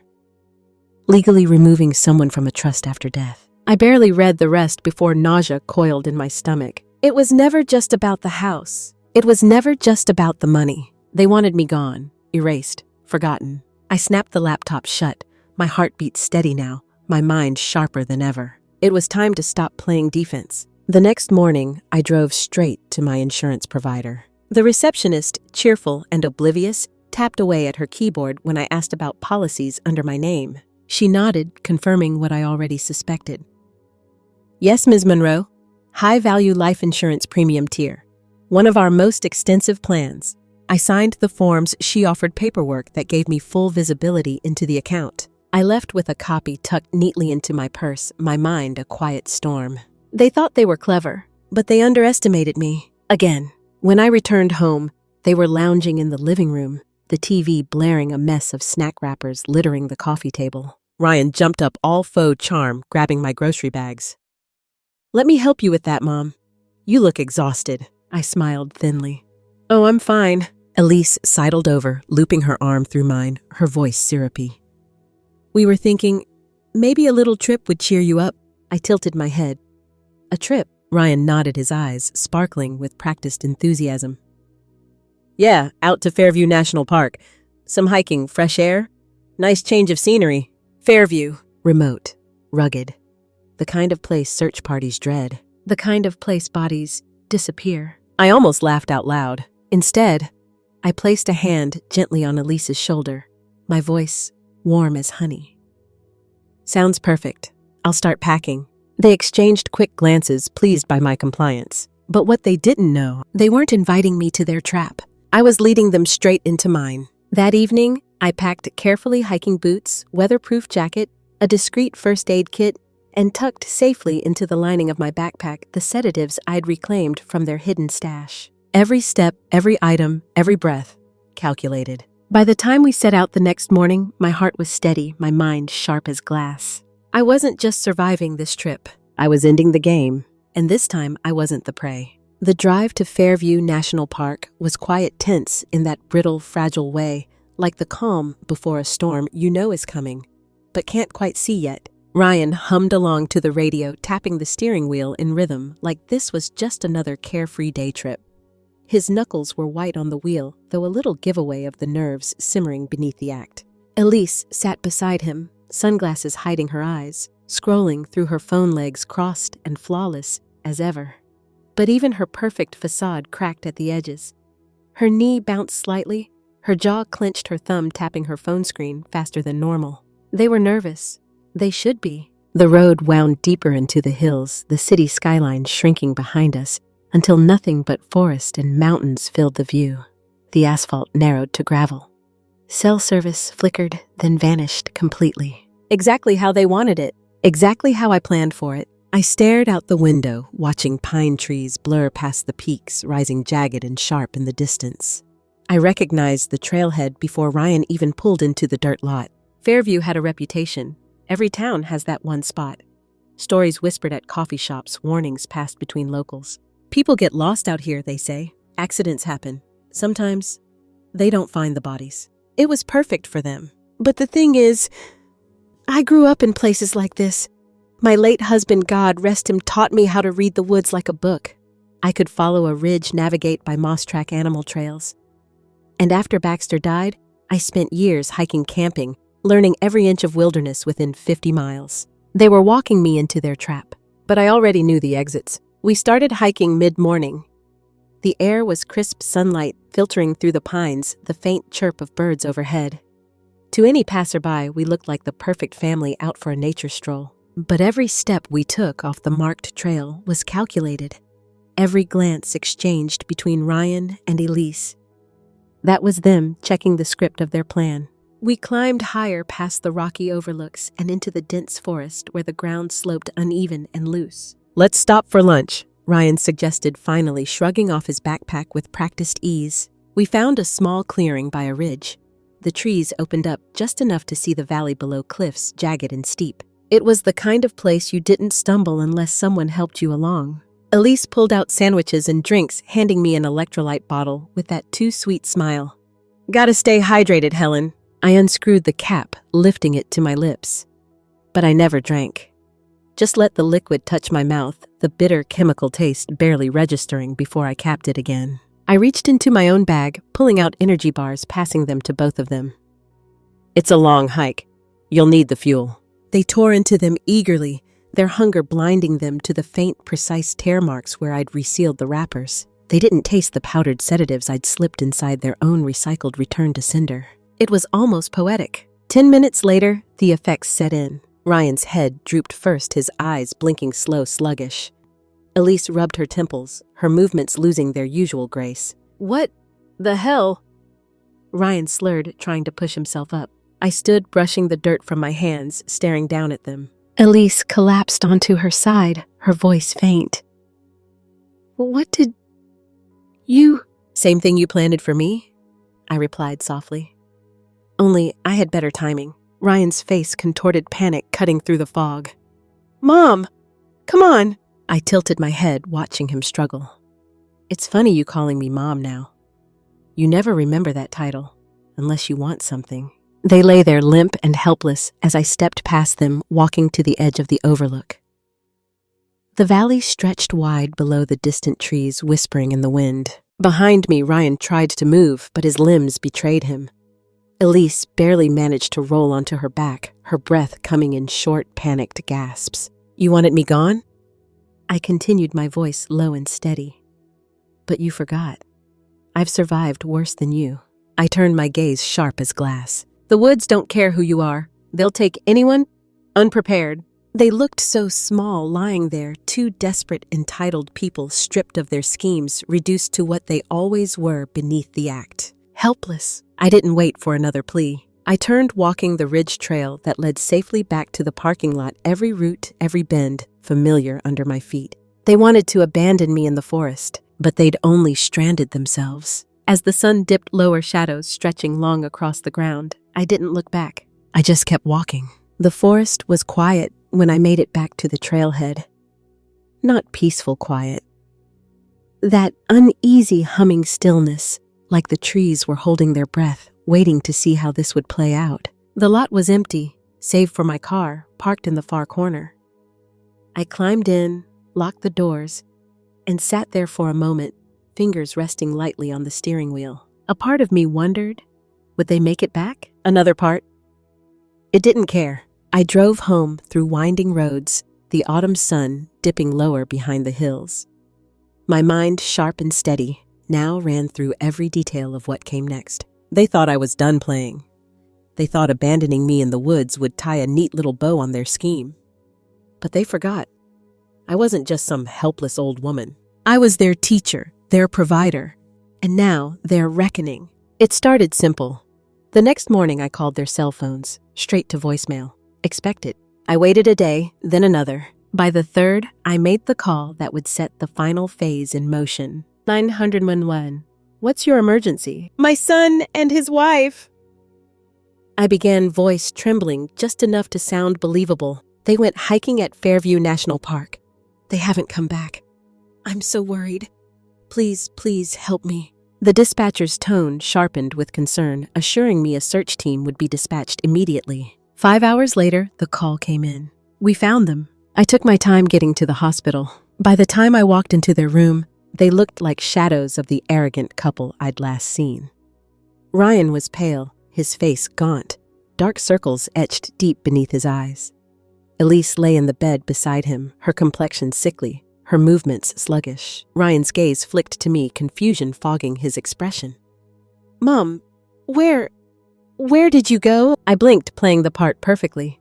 Legally removing someone from a trust after death. I barely read the rest before nausea coiled in my stomach. It was never just about the house. It was never just about the money. They wanted me gone, erased, forgotten. I snapped the laptop shut, my heartbeat steady now, my mind sharper than ever. It was time to stop playing defense. The next morning, I drove straight to my insurance provider. The receptionist, cheerful and oblivious, tapped away at her keyboard when I asked about policies under my name. She nodded, confirming what I already suspected. Yes, Ms. Monroe. High-value life insurance premium tier. One of our most extensive plans. I signed the forms. She offered paperwork that gave me full visibility into the account. I left with a copy tucked neatly into my purse, my mind a quiet storm. They thought they were clever, but they underestimated me. Again. When I returned home, they were lounging in the living room, the TV blaring a mess of snack wrappers littering the coffee table. Ryan jumped up, all faux charm, grabbing my grocery bags. Let me help you with that, Mom. You look exhausted. I smiled thinly. Oh, I'm fine. Elise sidled over, looping her arm through mine, her voice syrupy. We were thinking, maybe a little trip would cheer you up. I tilted my head. A trip? Ryan nodded, his eyes sparkling with practiced enthusiasm. Yeah, out to Fairview National Park. Some hiking, fresh air. Nice change of scenery. Fairview. Remote. Rugged. The kind of place search parties dread. The kind of place bodies disappear. I almost laughed out loud. Instead, I placed a hand gently on Elise's shoulder, my voice warm as honey. Sounds perfect. I'll start packing. They exchanged quick glances, pleased by my compliance. But what they didn't know, they weren't inviting me to their trap. I was leading them straight into mine. That evening, I packed carefully hiking boots, weatherproof jacket, a discreet first aid kit, and tucked safely into the lining of my backpack the sedatives I'd reclaimed from their hidden stash. Every step, every item, every breath, calculated. By the time we set out the next morning, my heart was steady, my mind sharp as glass. I wasn't just surviving this trip. I was ending the game, and this time I wasn't the prey. The drive to Fairview National Park was quiet, tense in that brittle, fragile way, like the calm before a storm you know is coming, but can't quite see yet. Ryan hummed along to the radio, tapping the steering wheel in rhythm like this was just another carefree day trip. His knuckles were white on the wheel, though a little giveaway of the nerves simmering beneath the act. Elise sat beside him, sunglasses hiding her eyes, scrolling through her phone, legs crossed and flawless as ever. But even her perfect facade cracked at the edges. Her knee bounced slightly, her jaw clenched, her thumb tapping her phone screen faster than normal. They were nervous. They should be. The road wound deeper into the hills, the city skyline shrinking behind us, until nothing but forest and mountains filled the view. The asphalt narrowed to gravel. Cell service flickered, then vanished completely. Exactly how they wanted it. Exactly how I planned for it. I stared out the window, watching pine trees blur past the peaks, rising jagged and sharp in the distance. I recognized the trailhead before Ryan even pulled into the dirt lot. Fairview had a reputation. Every town has that one spot. Stories whispered at coffee shops, warnings passed between locals. People get lost out here, they say. Accidents happen. Sometimes, they don't find the bodies. It was perfect for them. But the thing is, I grew up in places like this. My late husband, God rest him, taught me how to read the woods like a book. I could follow a ridge, navigate by moss-track animal trails. And after Baxter died, I spent years hiking, camping, learning every inch of wilderness within 50 miles. They were walking me into their trap, but I already knew the exits. We started hiking mid-morning. The air was crisp sunlight filtering through the pines, the faint chirp of birds overhead. To any passerby, we looked like the perfect family out for a nature stroll. But every step we took off the marked trail was calculated. Every glance exchanged between Ryan and Elise. That was them checking the script of their plan. We climbed higher past the rocky overlooks and into the dense forest where the ground sloped uneven and loose. "Let's stop for lunch," Ryan suggested, finally shrugging off his backpack with practiced ease. We found a small clearing by a ridge. The trees opened up just enough to see the valley below, cliffs jagged and steep. It was the kind of place you didn't stumble unless someone helped you along. Elise pulled out sandwiches and drinks, handing me an electrolyte bottle with that too-sweet smile. "Gotta stay hydrated, Helen." I unscrewed the cap, lifting it to my lips. But I never drank. Just let the liquid touch my mouth, the bitter chemical taste barely registering before I capped it again. I reached into my own bag, pulling out energy bars, passing them to both of them. "It's a long hike. You'll need the fuel." They tore into them eagerly, their hunger blinding them to the faint, precise tear marks where I'd resealed the wrappers. They didn't taste the powdered sedatives I'd slipped inside their own recycled return to cinder. It was almost poetic. 10 minutes later, the effects set in. Ryan's head drooped first, his eyes blinking slow, sluggish. Elise rubbed her temples, her movements losing their usual grace. "What the hell?" Ryan slurred, trying to push himself up. I stood, brushing the dirt from my hands, staring down at them. Elise collapsed onto her side, her voice faint. "What did you—" "Same thing you planted for me," I replied softly. Only I had better timing. Ryan's face contorted, panic cutting through the fog. "Mom! Come on!" I tilted my head, watching him struggle. "It's funny you calling me Mom now. You never remember that title, unless you want something." They lay there limp and helpless as I stepped past them, walking to the edge of the overlook. The valley stretched wide below the distant trees, whispering in the wind. Behind me, Ryan tried to move, but his limbs betrayed him. Elise barely managed to roll onto her back, her breath coming in short, panicked gasps. "You wanted me gone?" I continued, my voice low and steady. "But you forgot. I've survived worse than you." I turned my gaze sharp as glass. "The woods don't care who you are. They'll take anyone unprepared." They looked so small, lying there, two desperate, entitled people stripped of their schemes, reduced to what they always were beneath the act. Helpless. I didn't wait for another plea. I turned, walking the ridge trail that led safely back to the parking lot, every root, every bend, familiar under my feet. They wanted to abandon me in the forest, but they'd only stranded themselves. As the sun dipped, lower shadows stretching long across the ground, I didn't look back. I just kept walking. The forest was quiet when I made it back to the trailhead. Not peaceful quiet. That uneasy humming stillness, like the trees were holding their breath, waiting to see how this would play out. The lot was empty, save for my car, parked in the far corner. I climbed in, locked the doors, and sat there for a moment, fingers resting lightly on the steering wheel. A part of me wondered, would they make it back? Another part, it didn't care. I drove home through winding roads, the autumn sun dipping lower behind the hills. My mind, sharp and steady, now ran through every detail of what came next. They thought I was done playing. They thought abandoning me in the woods would tie a neat little bow on their scheme. But they forgot. I wasn't just some helpless old woman. I was their teacher, their provider, and now their reckoning. It started simple. The next morning I called their cell phones, straight to voicemail. Expected. I waited a day, then another. By the third, I made the call that would set the final phase in motion. 911. What's your emergency? My son and his wife. I began, voice trembling just enough to sound believable. They went hiking at Fairview National Park. They haven't come back. I'm so worried. Please, please help me. The dispatcher's tone sharpened with concern, assuring me a search team would be dispatched immediately. 5 hours later, the call came in. We found them. I took my time getting to the hospital. By the time I walked into their room, they looked like shadows of the arrogant couple I'd last seen. Ryan was pale, his face gaunt, dark circles etched deep beneath his eyes. Elise lay in the bed beside him, her complexion sickly, her movements sluggish. Ryan's gaze flicked to me, confusion fogging his expression. "Mom, where did you go?" I blinked, playing the part perfectly.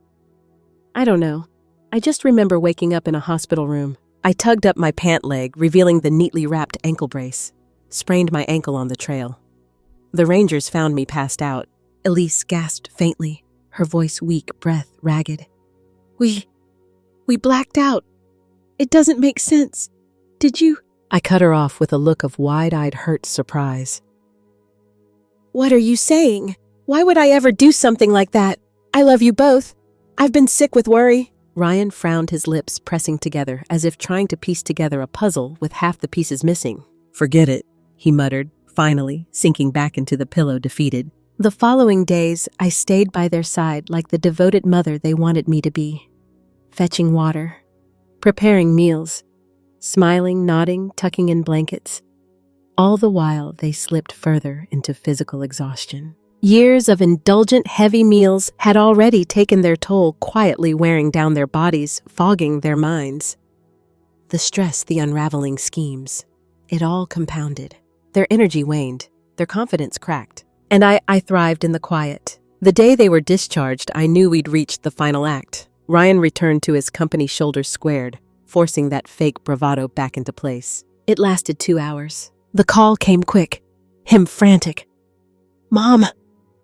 "I don't know. I just remember waking up in a hospital room." I tugged up my pant leg, revealing the neatly wrapped ankle brace. Sprained my ankle on the trail. The rangers found me passed out. Elise gasped faintly, her voice weak, breath ragged. We blacked out. It doesn't make sense. Did you?" I cut her off with a look of wide-eyed hurt surprise. "What are you saying? Why would I ever do something like that? I love you both. I've been sick with worry." Ryan frowned, his lips pressing together as if trying to piece together a puzzle with half the pieces missing. "Forget it," he muttered, finally sinking back into the pillow, defeated. The following days, I stayed by their side like the devoted mother they wanted me to be. Fetching water, preparing meals, smiling, nodding, tucking in blankets. All the while, they slipped further into physical exhaustion. Years of indulgent, heavy meals had already taken their toll, quietly wearing down their bodies, fogging their minds. The stress, the unraveling schemes, it all compounded. Their energy waned, their confidence cracked. And I thrived in the quiet. The day they were discharged, I knew we'd reached the final act. Ryan returned to his company, shoulders squared, forcing that fake bravado back into place. It lasted 2 hours. The call came quick, him frantic. "Mom,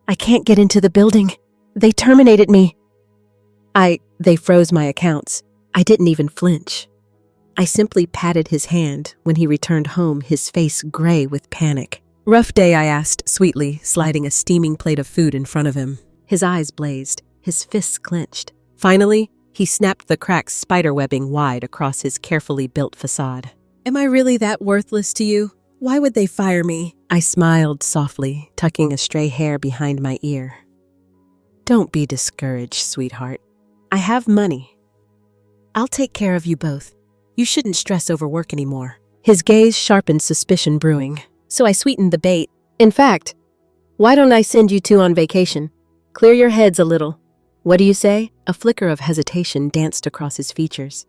I can't get into the building. They terminated me." They froze my accounts. I didn't even flinch. I simply patted his hand when he returned home, his face gray with panic. "Rough day?" I asked sweetly, sliding a steaming plate of food in front of him. His eyes blazed, his fists clenched. Finally, he snapped the cracked spiderwebbing wide across his carefully built facade. "Am I really that worthless to you? Why would they fire me?" I smiled softly, tucking a stray hair behind my ear. "Don't be discouraged, sweetheart. I have money. I'll take care of you both. You shouldn't stress over work anymore." His gaze sharpened, suspicion brewing. So I sweetened the bait. "In fact, why don't I send you two on vacation? Clear your heads a little. What do you say?" A flicker of hesitation danced across his features.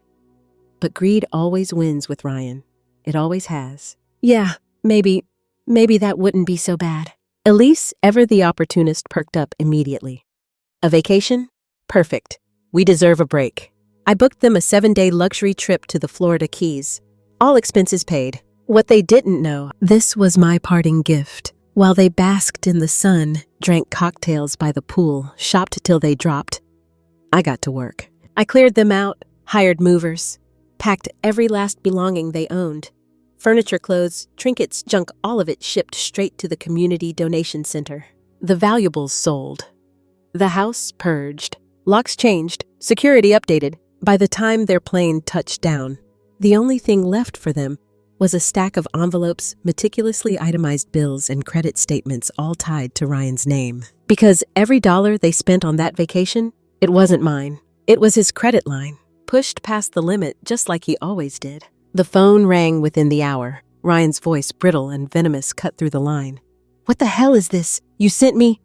But greed always wins with Ryan. It always has. "Yeah, maybe that wouldn't be so bad." Elise, ever the opportunist, perked up immediately. "A vacation? Perfect. We deserve a break." I booked them a 7-day luxury trip to the Florida Keys. All expenses paid. What they didn't know, this was my parting gift. While they basked in the sun, drank cocktails by the pool, shopped till they dropped, I got to work. I cleared them out, hired movers, packed every last belonging they owned. Furniture, clothes, trinkets, junk, all of it shipped straight to the community donation center. The valuables sold. The house purged. Locks changed. Security updated. By the time their plane touched down, the only thing left for them was a stack of envelopes, meticulously itemized bills, and credit statements, all tied to Ryan's name. Because every dollar they spent on that vacation, it wasn't mine. It was his credit line, pushed past the limit just like he always did. The phone rang within the hour. Ryan's voice, brittle and venomous, cut through the line. "What the hell is this? You sent me?"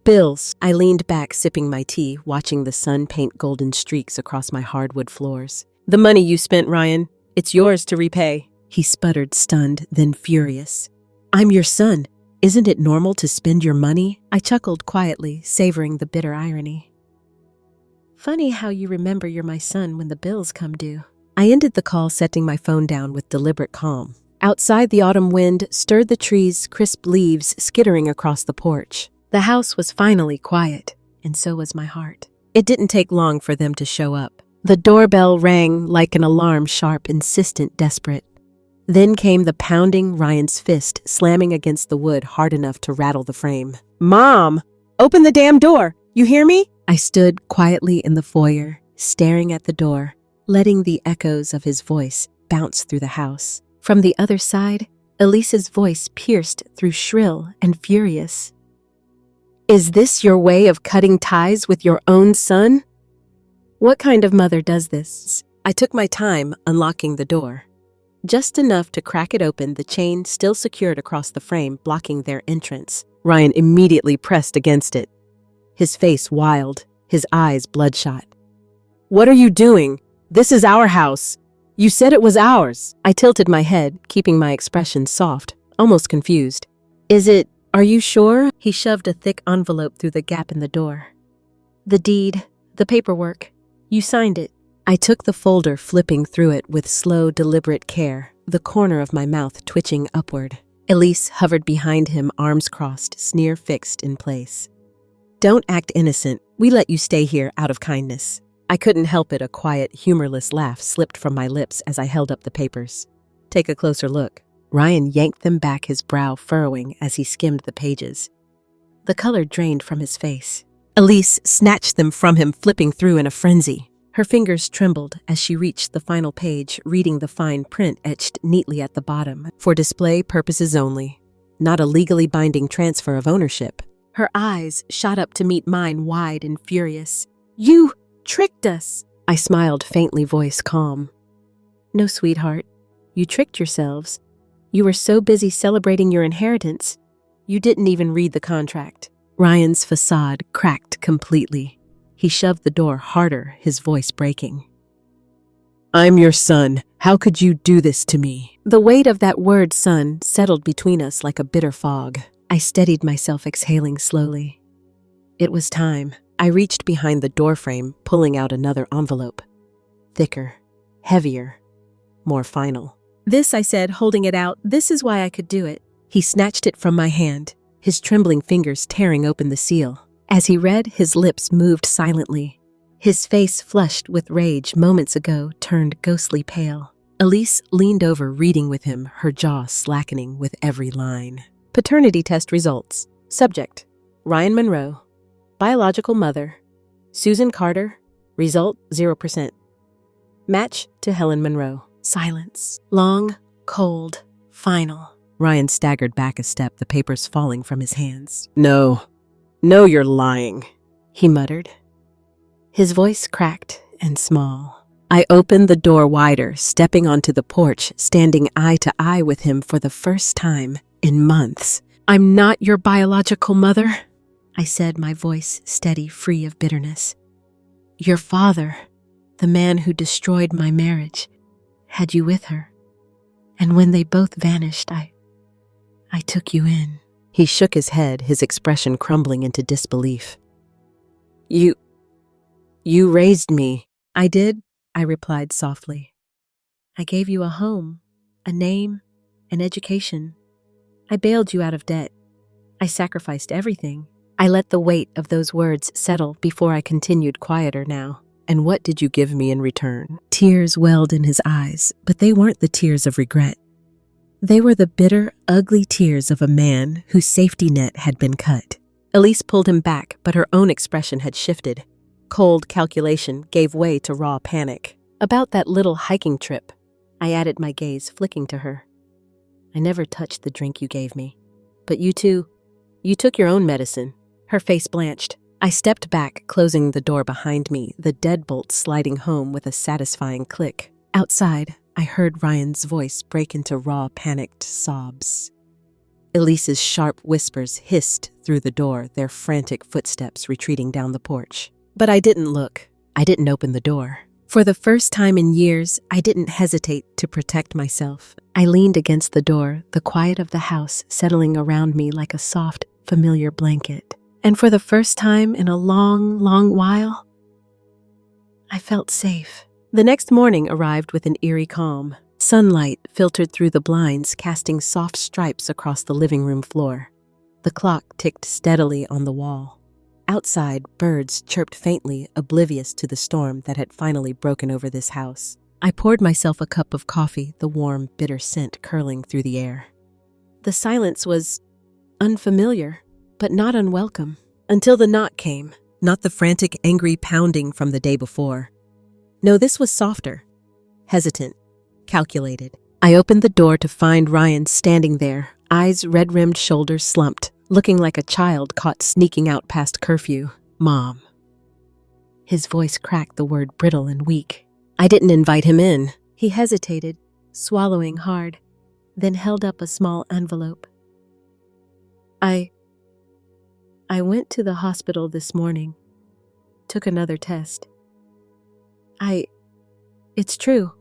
"Bills." I leaned back, sipping my tea, watching the sun paint golden streaks across my hardwood floors. "The money you spent, Ryan, it's yours to repay." He sputtered, stunned, then furious. "I'm your son. Isn't it normal to spend your money?" I chuckled quietly, savoring the bitter irony. "Funny how you remember you're my son when the bills come due." I ended the call, setting my phone down with deliberate calm. Outside, the autumn wind stirred the trees, crisp leaves skittering across the porch. The house was finally quiet, and so was my heart. It didn't take long for them to show up. The doorbell rang like an alarm, sharp, insistent, desperate. Then came the pounding, Ryan's fist slamming against the wood hard enough to rattle the frame. "Mom, open the damn door! You hear me?" I stood quietly in the foyer, staring at the door, letting the echoes of his voice bounce through the house. From the other side, Elise's voice pierced through, shrill and furious. "Is this your way of cutting ties with your own son? What kind of mother does this?" I took my time unlocking the door. Just enough to crack it open, the chain still secured across the frame, blocking their entrance. Ryan immediately pressed against it, his face wild, his eyes bloodshot. "What are you doing? This is our house. You said it was ours. I tilted my head, keeping my expression soft, almost confused. Are you sure? He shoved a thick envelope through the gap in the door. The deed, the paperwork. You signed it. I took the folder, flipping through it with slow, deliberate care, the corner of my mouth twitching upward. Elise hovered behind him, arms crossed, sneer fixed in place. Don't act innocent. We let you stay here out of kindness. I couldn't help it. A quiet, humorless laugh slipped from my lips as I held up the papers. Take a closer look. Ryan yanked them back, his brow furrowing as he skimmed the pages. The color drained from his face. Elise snatched them from him, flipping through in a frenzy. Her fingers trembled as she reached the final page, reading the fine print etched neatly at the bottom. For display purposes only. Not a legally binding transfer of ownership. Her eyes shot up to meet mine, wide and furious. You tricked us! I smiled faintly, voice calm. No, sweetheart. You tricked yourselves. You were so busy celebrating your inheritance, you didn't even read the contract. Ryan's facade cracked completely. He shoved the door harder, his voice breaking. I'm your son. How could you do this to me? The weight of that word, son, settled between us like a bitter fog. I steadied myself, exhaling slowly. It was time. I reached behind the doorframe, pulling out another envelope. Thicker, heavier, more final. This, I said, holding it out, this is why I could do it. He snatched it from my hand, his trembling fingers tearing open the seal. As he read, his lips moved silently. His face, flushed with rage moments ago, turned ghostly pale. Elise leaned over, reading with him, her jaw slackening with every line. Paternity test results. Subject: Ryan Monroe. Biological mother: Susan Carter. Result: 0%. Match to Helen Monroe. Silence. Long, cold, final. Ryan staggered back a step, the papers falling from his hands. No, you're lying, he muttered. His voice cracked and small. I opened the door wider, stepping onto the porch, standing eye to eye with him for the first time in months. I'm not your biological mother, I said, my voice steady, free of bitterness. Your father, the man who destroyed my marriage, had you with her. And when they both vanished, I took you in. He shook his head, his expression crumbling into disbelief. You raised me. I did, I replied softly. I gave you a home, a name, an education. I bailed you out of debt. I sacrificed everything. I let the weight of those words settle before I continued, quieter now. And what did you give me in return? Tears welled in his eyes, but they weren't the tears of regret. They were the bitter, ugly tears of a man whose safety net had been cut. Elise pulled him back, but her own expression had shifted. Cold calculation gave way to raw panic. About that little hiking trip, I added, my gaze flicking to her. I never touched the drink you gave me. But you took your own medicine. Her face blanched. I stepped back, closing the door behind me, the deadbolt sliding home with a satisfying click. Outside, I heard Ryan's voice break into raw, panicked sobs. Elise's sharp whispers hissed through the door, their frantic footsteps retreating down the porch. But I didn't look. I didn't open the door. For the first time in years, I didn't hesitate to protect myself. I leaned against the door, the quiet of the house settling around me like a soft, familiar blanket. And for the first time in a long, long while, I felt safe. The next morning arrived with an eerie calm. Sunlight filtered through the blinds, casting soft stripes across the living room floor. The clock ticked steadily on the wall. Outside, birds chirped faintly, oblivious to the storm that had finally broken over this house. I poured myself a cup of coffee, the warm, bitter scent curling through the air. The silence was unfamiliar, but not unwelcome, until the knock came, not the frantic, angry pounding from the day before. No, this was softer, hesitant, calculated. I opened the door to find Ryan standing there, eyes red-rimmed, shoulders slumped, looking like a child caught sneaking out past curfew. Mom. His voice cracked, the word brittle and weak. I didn't invite him in. He hesitated, swallowing hard, then held up a small envelope. I went to the hospital this morning, took another test. It's true.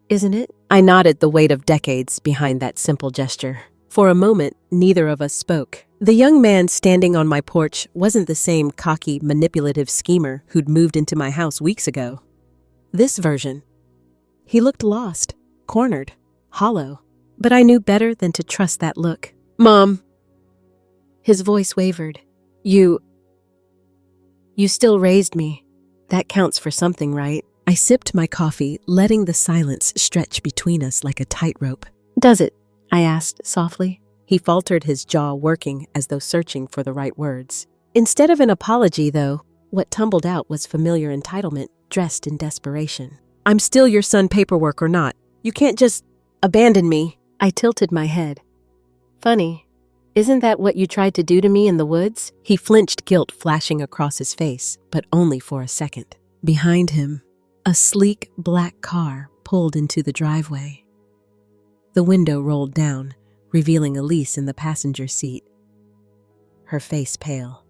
isn't it? I nodded, the weight of decades behind that simple gesture. For a moment, neither of us spoke. The young man standing on my porch wasn't the same cocky, manipulative schemer who'd moved into my house weeks ago. This version, he looked lost, cornered, hollow. But I knew better than to trust that look. "Mom." His voice wavered. You still raised me. That counts for something, right?" I sipped my coffee, letting the silence stretch between us like a tightrope. "Does it?" I asked softly. He faltered, his jaw working as though searching for the right words. Instead of an apology, though, what tumbled out was familiar entitlement dressed in desperation. "I'm still your son, paperwork or not. You can't just abandon me." I tilted my head. "Funny. Isn't that what you tried to do to me in the woods?" He flinched, guilt flashing across his face, but only for a second. Behind him, a sleek black car pulled into the driveway. The window rolled down, revealing Elise in the passenger seat. Her face pale,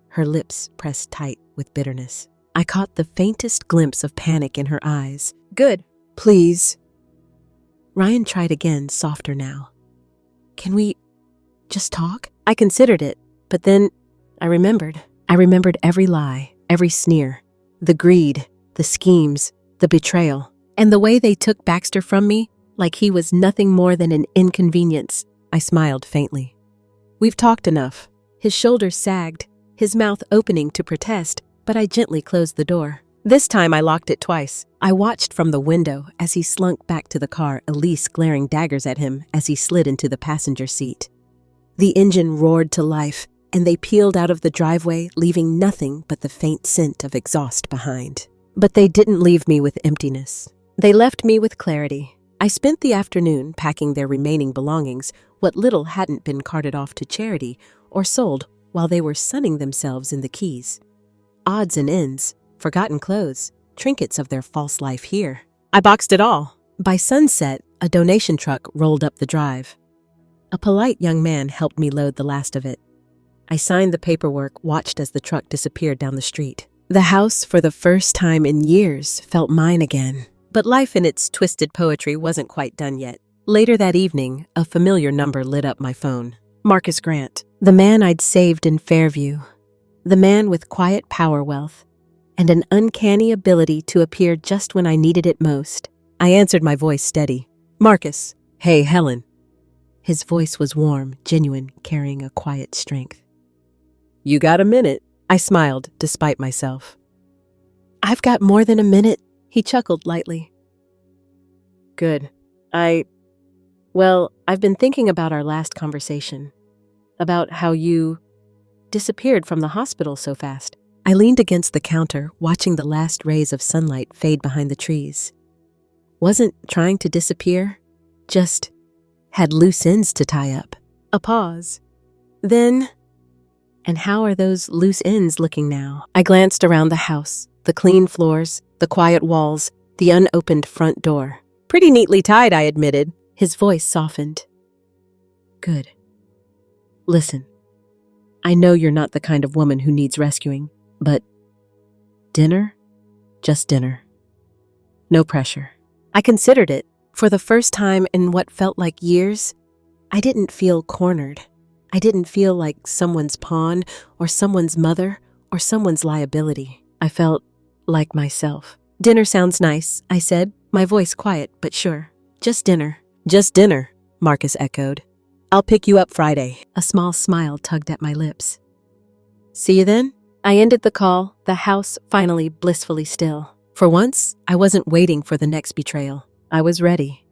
her lips pressed tight with bitterness. I caught the faintest glimpse of panic in her eyes. "Good, please." Ryan tried again, softer now. "Can we just talk?" I considered it, but then I remembered. I remembered every lie, every sneer, the greed, the schemes, the betrayal, and the way they took Baxter from me like he was nothing more than an inconvenience. I smiled faintly. "We've talked enough." His shoulders sagged, his mouth opening to protest, but I gently closed the door. This time I locked it twice. I watched from the window as he slunk back to the car, Elise glaring daggers at him as he slid into the passenger seat. The engine roared to life, and they peeled out of the driveway, leaving nothing but the faint scent of exhaust behind. But they didn't leave me with emptiness. They left me with clarity. I spent the afternoon packing their remaining belongings, what little hadn't been carted off to charity or sold, while they were sunning themselves in the Keys. Odds and ends, forgotten clothes, trinkets of their false life here. I boxed it all. By sunset, a donation truck rolled up the drive. A polite young man helped me load the last of it. I signed the paperwork, watched as the truck disappeared down the street. The house, for the first time in years, felt mine again. But life in its twisted poetry wasn't quite done yet. Later that evening, a familiar number lit up my phone. Marcus Grant, the man I'd saved in Fairview. The man with quiet power wealth and an uncanny ability to appear just when I needed it most. I answered, my voice steady. "Marcus." "Hey, Helen." His voice was warm, genuine, carrying a quiet strength. "You got a minute?" I smiled, despite myself. "I've got more than a minute," he chuckled lightly. "Good. I've been thinking about our last conversation, about how you disappeared from the hospital so fast." I leaned against the counter, watching the last rays of sunlight fade behind the trees. Wasn't trying to disappear, just had loose ends to tie up. A pause. Then, and how are those loose ends looking now? I glanced around the house, the clean floors, the quiet walls, the unopened front door. "Pretty neatly tied," I admitted. His voice softened. "Good. Listen, I know you're not the kind of woman who needs rescuing, but dinner? Just dinner. No pressure." I considered it. For the first time in what felt like years, I didn't feel cornered. I didn't feel like someone's pawn or someone's mother or someone's liability. I felt like myself. "Dinner sounds nice," I said, my voice quiet but sure. "Just dinner." "Just dinner," Marcus echoed. "I'll pick you up Friday." A small smile tugged at my lips. "See you then?" I ended the call, the house finally blissfully still. For once, I wasn't waiting for the next betrayal. I was ready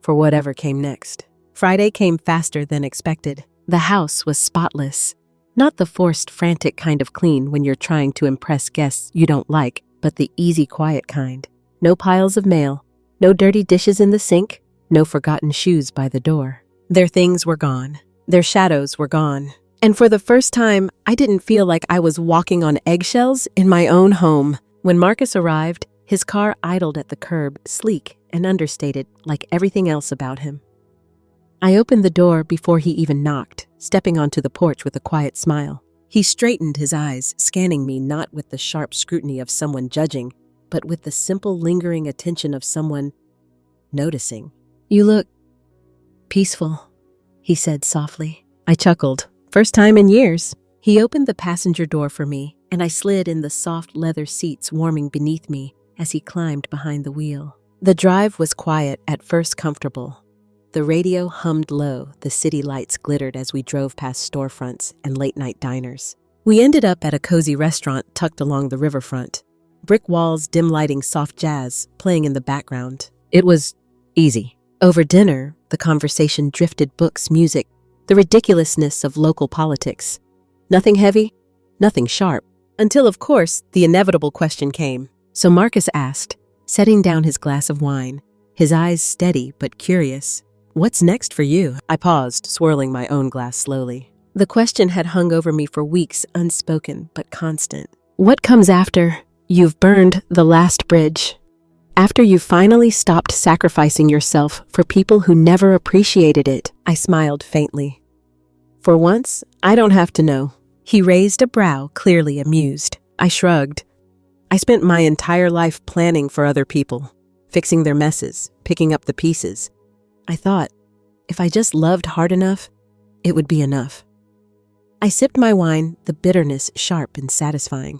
for whatever came next. Friday came faster than expected. The house was spotless. Not the forced, frantic kind of clean when you're trying to impress guests you don't like, but the easy, quiet kind. No piles of mail, no dirty dishes in the sink, no forgotten shoes by the door. Their things were gone. Their shadows were gone. And for the first time, I didn't feel like I was walking on eggshells in my own home. When Marcus arrived, his car idled at the curb, sleek and understated like everything else about him. I opened the door before he even knocked, stepping onto the porch with a quiet smile. He straightened his eyes, scanning me not with the sharp scrutiny of someone judging, but with the simple, lingering attention of someone noticing. "You look peaceful," he said softly. I chuckled. "First time in years." He opened the passenger door for me, and I slid in the soft leather seats warming beneath me as he climbed behind the wheel. The drive was quiet, at first comfortable. The radio hummed low, the city lights glittered as we drove past storefronts and late-night diners. We ended up at a cozy restaurant tucked along the riverfront. Brick walls, dim lighting, soft jazz playing in the background. It was easy. Over dinner, the conversation drifted books, music, the ridiculousness of local politics. Nothing heavy, nothing sharp. Until, of course, the inevitable question came. So Marcus asked, setting down his glass of wine, his eyes steady but curious. "What's next for you?" I paused, swirling my own glass slowly. The question had hung over me for weeks, unspoken but constant. "What comes after you've burned the last bridge? After you finally stopped sacrificing yourself for people who never appreciated it?" I smiled faintly. "For once, I don't have to know." He raised a brow, clearly amused. I shrugged. I spent my entire life planning for other people, fixing their messes, picking up the pieces. I thought, if I just loved hard enough, it would be enough. I sipped my wine, the bitterness sharp and satisfying.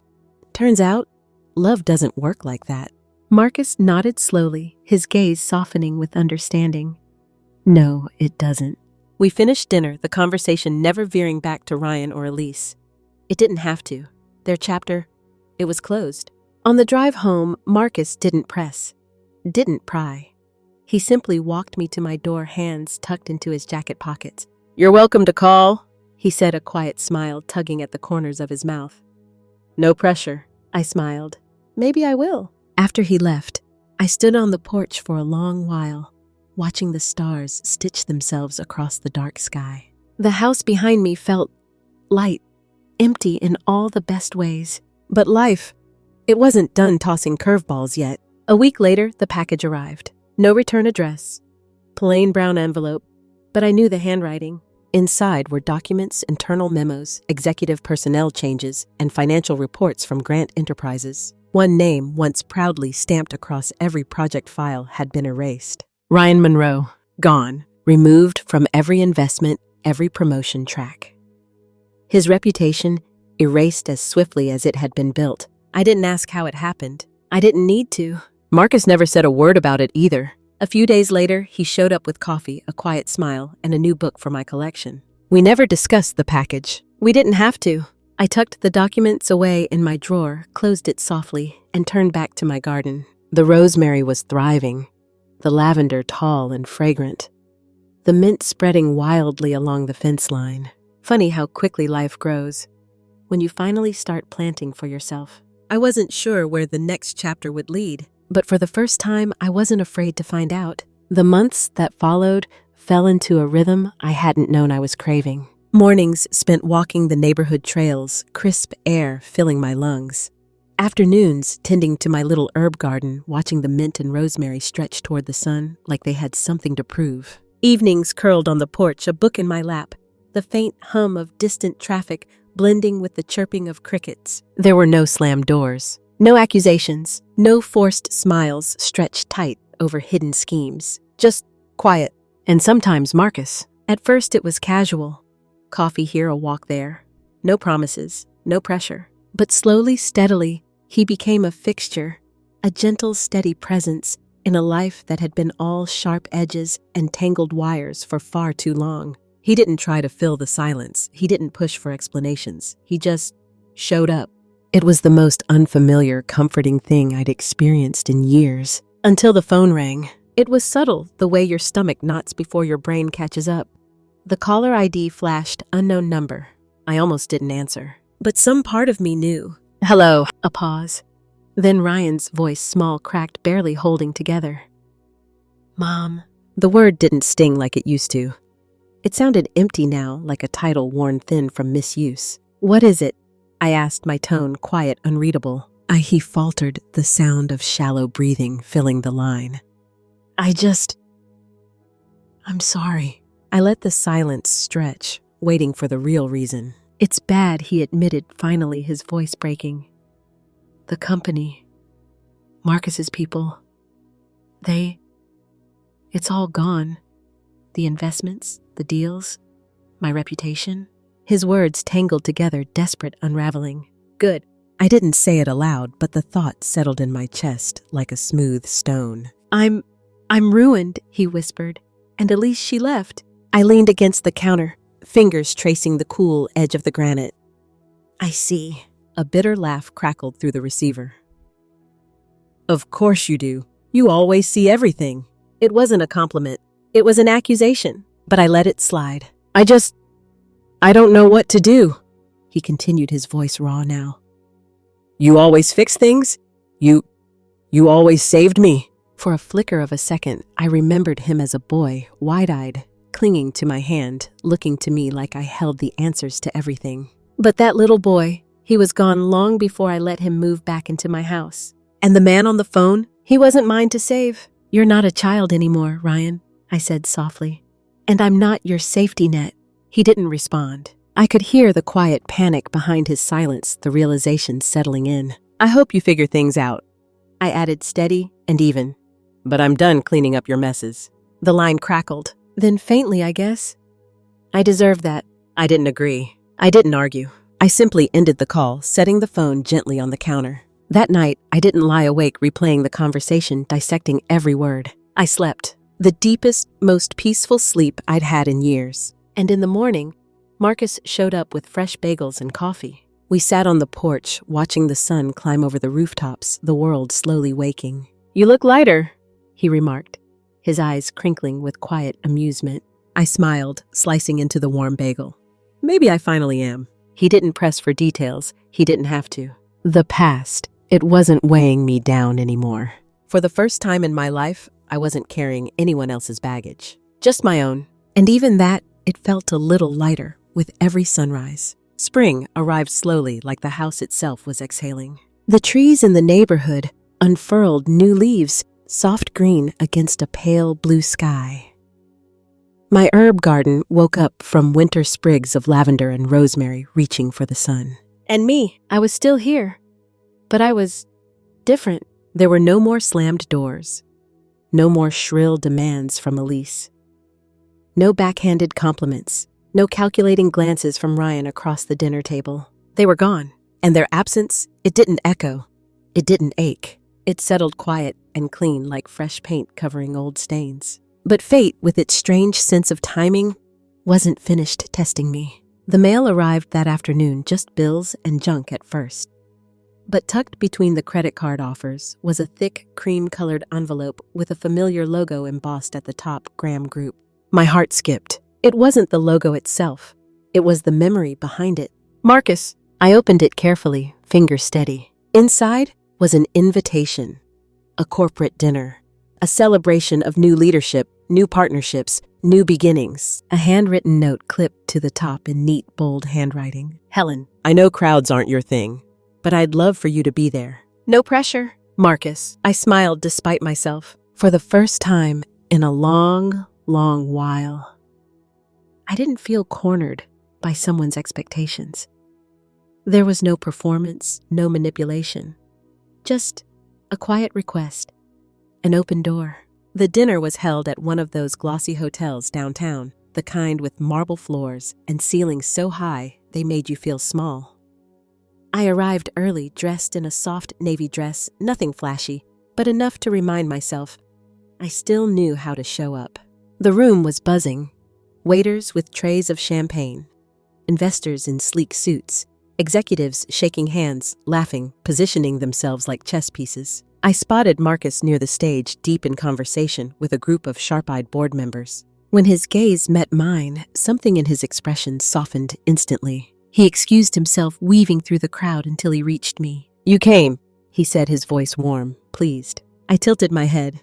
Turns out, love doesn't work like that. Marcus nodded slowly, his gaze softening with understanding. "No, it doesn't." We finished dinner, the conversation never veering back to Ryan or Elise. It didn't have to. Their chapter, it was closed. On the drive home, Marcus didn't press, didn't pry. He simply walked me to my door, hands tucked into his jacket pockets. "You're welcome to call," he said, a quiet smile tugging at the corners of his mouth. "No pressure." I smiled. "Maybe I will." After he left, I stood on the porch for a long while, watching the stars stitch themselves across the dark sky. The house behind me felt light, empty in all the best ways. But life, it wasn't done tossing curveballs yet. A week later, the package arrived. No return address, plain brown envelope, but I knew the handwriting. Inside were documents, internal memos, executive personnel changes, and financial reports from Grant Enterprises. One name, once proudly stamped across every project file, had been erased. Ryan Monroe, gone, removed from every investment, every promotion track. His reputation erased as swiftly as it had been built. I didn't ask how it happened. I didn't need to. Marcus never said a word about it either. A few days later, he showed up with coffee, a quiet smile, and a new book for my collection. We never discussed the package. We didn't have to. I tucked the documents away in my drawer, closed it softly, and turned back to my garden. The rosemary was thriving, the lavender tall and fragrant, the mint spreading wildly along the fence line. Funny how quickly life grows when you finally start planting for yourself. I wasn't sure where the next chapter would lead, but for the first time, I wasn't afraid to find out. The months that followed fell into a rhythm I hadn't known I was craving. Mornings spent walking the neighborhood trails, crisp air filling my lungs. Afternoons tending to my little herb garden, watching the mint and rosemary stretch toward the sun like they had something to prove. Evenings curled on the porch, a book in my lap, the faint hum of distant traffic blending with the chirping of crickets. There were no slammed doors, no accusations, no forced smiles stretched tight over hidden schemes. Just quiet, and sometimes Marcus. At first it was casual. Coffee here, a walk there. No promises, no pressure. But slowly, steadily, he became a fixture, a gentle, steady presence in a life that had been all sharp edges and tangled wires for far too long. He didn't try to fill the silence. He didn't push for explanations. He just showed up. It was the most unfamiliar, comforting thing I'd experienced in years. Until the phone rang. It was subtle, the way your stomach knots before your brain catches up. The caller ID flashed unknown number. I almost didn't answer. But some part of me knew. "Hello." A pause. Then Ryan's voice, small, cracked, barely holding together. "Mom." The word didn't sting like it used to. It sounded empty now, like a title worn thin from misuse. "What is it?" I asked, my tone quiet, unreadable. He faltered, the sound of shallow breathing filling the line. I'm sorry." I let the silence stretch, waiting for the real reason. "It's bad," he admitted, finally, his voice breaking. "The company, Marcus's people, they It's all gone. The investments, the deals, my reputation. His words tangled together, desperate unraveling. Good. I didn't say it aloud, but the thought settled in my chest like a smooth stone. I'm ruined, he whispered. And Elise, she left. I leaned against the counter, fingers tracing the cool edge of the granite. I see. A bitter laugh crackled through the receiver. Of course you do. You always see everything. It wasn't a compliment. It was an accusation, but I let it slide. I don't know what to do. He continued, his voice raw now. You always fix things? You always saved me. For a flicker of a second, I remembered him as a boy, wide-eyed, clinging to my hand, looking to me like I held the answers to everything. But that little boy, he was gone long before I let him move back into my house. And the man on the phone, he wasn't mine to save. You're not a child anymore, Ryan, I said softly. And I'm not your safety net. He didn't respond. I could hear the quiet panic behind his silence, the realization settling in. I hope you figure things out. I added, steady and even. But I'm done cleaning up your messes. The line crackled. Then faintly, I guess. I deserve that. I didn't agree. I didn't argue. I simply ended the call, setting the phone gently on the counter. That night, I didn't lie awake replaying the conversation, dissecting every word. I slept. The deepest, most peaceful sleep I'd had in years. And in the morning, Marcus showed up with fresh bagels and coffee. We sat on the porch, watching the sun climb over the rooftops, the world slowly waking. You look lighter, he remarked, his eyes crinkling with quiet amusement. I smiled, slicing into the warm bagel. Maybe I finally am. He didn't press for details. He didn't have to. The past, it wasn't weighing me down anymore. For the first time in my life, I wasn't carrying anyone else's baggage. Just my own. And even that, it felt a little lighter with every sunrise. Spring arrived slowly, like the house itself was exhaling. The trees in the neighborhood unfurled new leaves, soft green against a pale blue sky. My herb garden woke up from winter sprigs of lavender and rosemary reaching for the sun. And me, I was still here. But I was different. There were no more slammed doors. No more shrill demands from Elise. No backhanded compliments. No calculating glances from Ryan across the dinner table. They were gone. And their absence, it didn't echo. It didn't ache. It settled quiet and clean like fresh paint covering old stains. But fate, with its strange sense of timing, wasn't finished testing me. The mail arrived that afternoon, just bills and junk at first. But tucked between the credit card offers was a thick, cream-colored envelope with a familiar logo embossed at the top, Graham Group. My heart skipped. It wasn't the logo itself. It was the memory behind it. Marcus. I opened it carefully, fingers steady. Inside was an invitation. A corporate dinner. A celebration of new leadership, new partnerships, new beginnings. A handwritten note clipped to the top in neat, bold handwriting. Helen, I know crowds aren't your thing, but I'd love for you to be there. No pressure, Marcus. I smiled despite myself. For the first time in a long, long while. I didn't feel cornered by someone's expectations. There was no performance, no manipulation. Just a quiet request. An open door. The dinner was held at one of those glossy hotels downtown, the kind with marble floors and ceilings so high they made you feel small. I arrived early, dressed in a soft navy dress, nothing flashy, but enough to remind myself I still knew how to show up. The room was buzzing. Waiters with trays of champagne, investors in sleek suits, executives shaking hands, laughing, positioning themselves like chess pieces. I spotted Marcus near the stage, deep in conversation with a group of sharp-eyed board members. When his gaze met mine, something in his expression softened instantly. He excused himself, weaving through the crowd until he reached me. You came, he said, his voice warm, pleased. I tilted my head.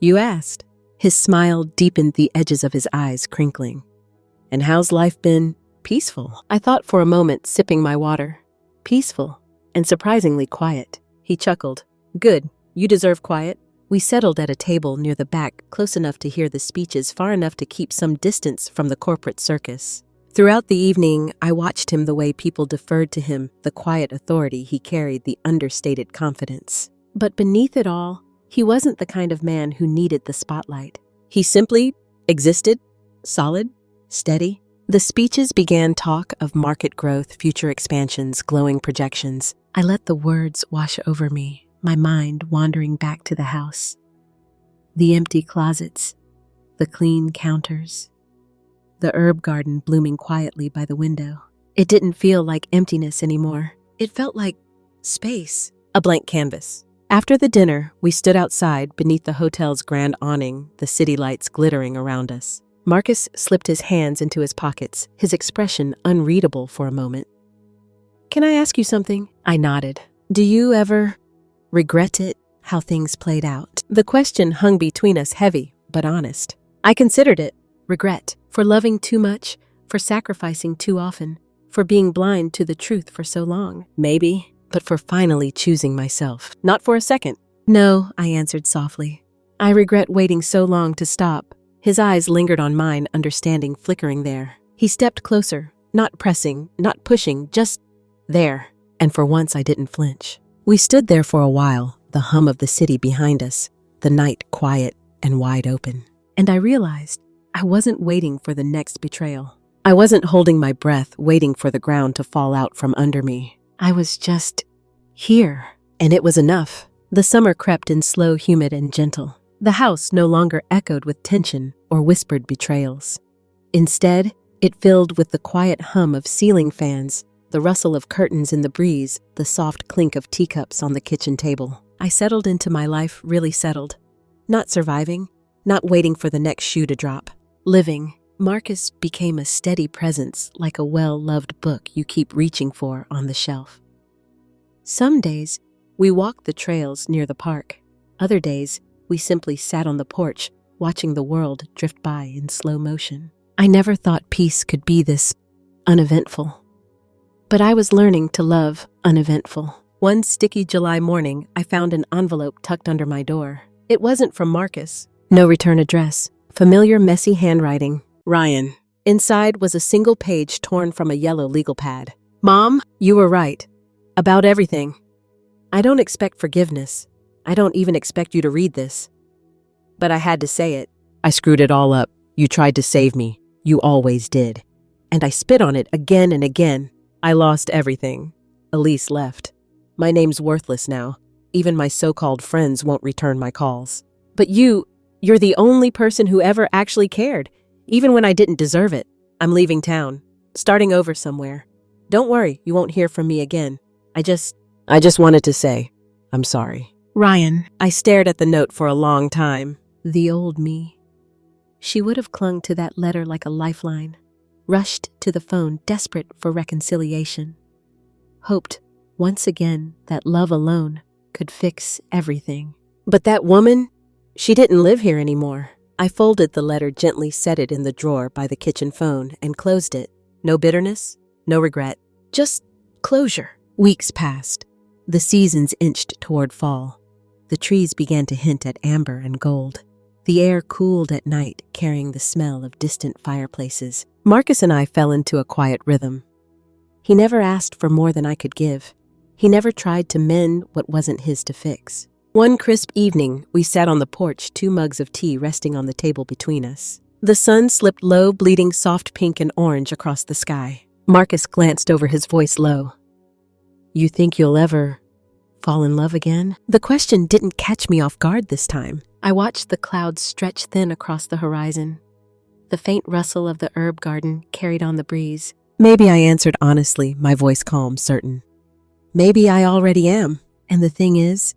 You asked. His smile deepened, the edges of his eyes crinkling. And how's life been? Peaceful. I thought for a moment, sipping my water. Peaceful and surprisingly quiet. He chuckled. Good. You deserve quiet. We settled at a table near the back, close enough to hear the speeches, far enough to keep some distance from the corporate circus. Throughout the evening, I watched him, the way people deferred to him, the quiet authority he carried, the understated confidence. But beneath it all, he wasn't the kind of man who needed the spotlight. He simply existed, solid, steady. The speeches began talk of market growth, future expansions, glowing projections. I let the words wash over me, my mind wandering back to the house. The empty closets, the clean counters, the herb garden blooming quietly by the window. It didn't feel like emptiness anymore. It felt like space, a blank canvas. After the dinner, we stood outside beneath the hotel's grand awning, the city lights glittering around us. Marcus slipped his hands into his pockets, his expression unreadable for a moment. "Can I ask you something?" I nodded. "Do you ever regret it, how things played out?" The question hung between us, heavy but honest. I considered it regret for loving too much, for sacrificing too often, for being blind to the truth for so long. Maybe, but for finally choosing myself. Not for a second. "No," I answered softly. "I regret waiting so long to stop." His eyes lingered on mine, understanding flickering there. He stepped closer, not pressing, not pushing, just there. And for once I didn't flinch. We stood there for a while, the hum of the city behind us, the night quiet and wide open. And I realized I wasn't waiting for the next betrayal. I wasn't holding my breath, waiting for the ground to fall out from under me. I was just here. And it was enough. The summer crept in slow, humid, and gentle. The house no longer echoed with tension or whispered betrayals. Instead, it filled with the quiet hum of ceiling fans, the rustle of curtains in the breeze, the soft clink of teacups on the kitchen table. I settled into my life, really settled. Not surviving, not waiting for the next shoe to drop. Living. Marcus became a steady presence, like a well-loved book you keep reaching for on the shelf. Some days, we walked the trails near the park. Other days, we simply sat on the porch, watching the world drift by in slow motion. I never thought peace could be this uneventful. But I was learning to love uneventful. One sticky July morning, I found an envelope tucked under my door. It wasn't from Marcus. No return address. Familiar, messy handwriting. Ryan. Inside was a single page torn from a yellow legal pad. "Mom, you were right. About everything. I don't expect forgiveness. I don't even expect you to read this. But I had to say it. I screwed it all up. You tried to save me. You always did. And I spit on it again and again. I lost everything. Elise left. My name's worthless now. Even my so-called friends won't return my calls. But you're the only person who ever actually cared, even when I didn't deserve it. I'm leaving town, starting over somewhere. Don't worry, you won't hear from me again. I just wanted to say, I'm sorry." Ryan. I stared at the note for a long time. The old me. She would have clung to that letter like a lifeline, rushed to the phone desperate for reconciliation, hoped once again that love alone could fix everything. But that woman, she didn't live here anymore. I folded the letter, gently set it in the drawer by the kitchen phone, and closed it. No bitterness, no regret, just closure. Weeks passed. The seasons inched toward fall. The trees began to hint at amber and gold. The air cooled at night, carrying the smell of distant fireplaces. Marcus and I fell into a quiet rhythm. He never asked for more than I could give. He never tried to mend what wasn't his to fix. One crisp evening, we sat on the porch, 2 mugs of tea resting on the table between us. The sun slipped low, bleeding soft pink and orange across the sky. Marcus glanced over, his voice low. "You think you'll ever fall in love again?" The question didn't catch me off guard this time. I watched the clouds stretch thin across the horizon. The faint rustle of the herb garden carried on the breeze. Maybe, I answered honestly, my voice calm, certain. Maybe I already am. And the thing is,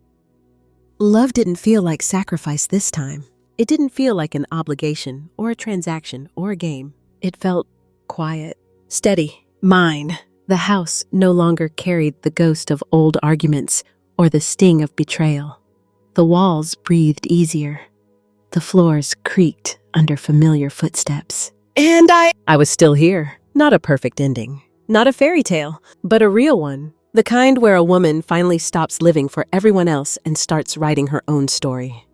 love didn't feel like sacrifice this time. It didn't feel like an obligation or a transaction or a game. It felt quiet, steady, mine. The house no longer carried the ghost of old arguments or the sting of betrayal. The walls breathed easier. The floors creaked under familiar footsteps. And I was still here. Not a perfect ending. Not a fairy tale, but a real one. The kind where a woman finally stops living for everyone else and starts writing her own story.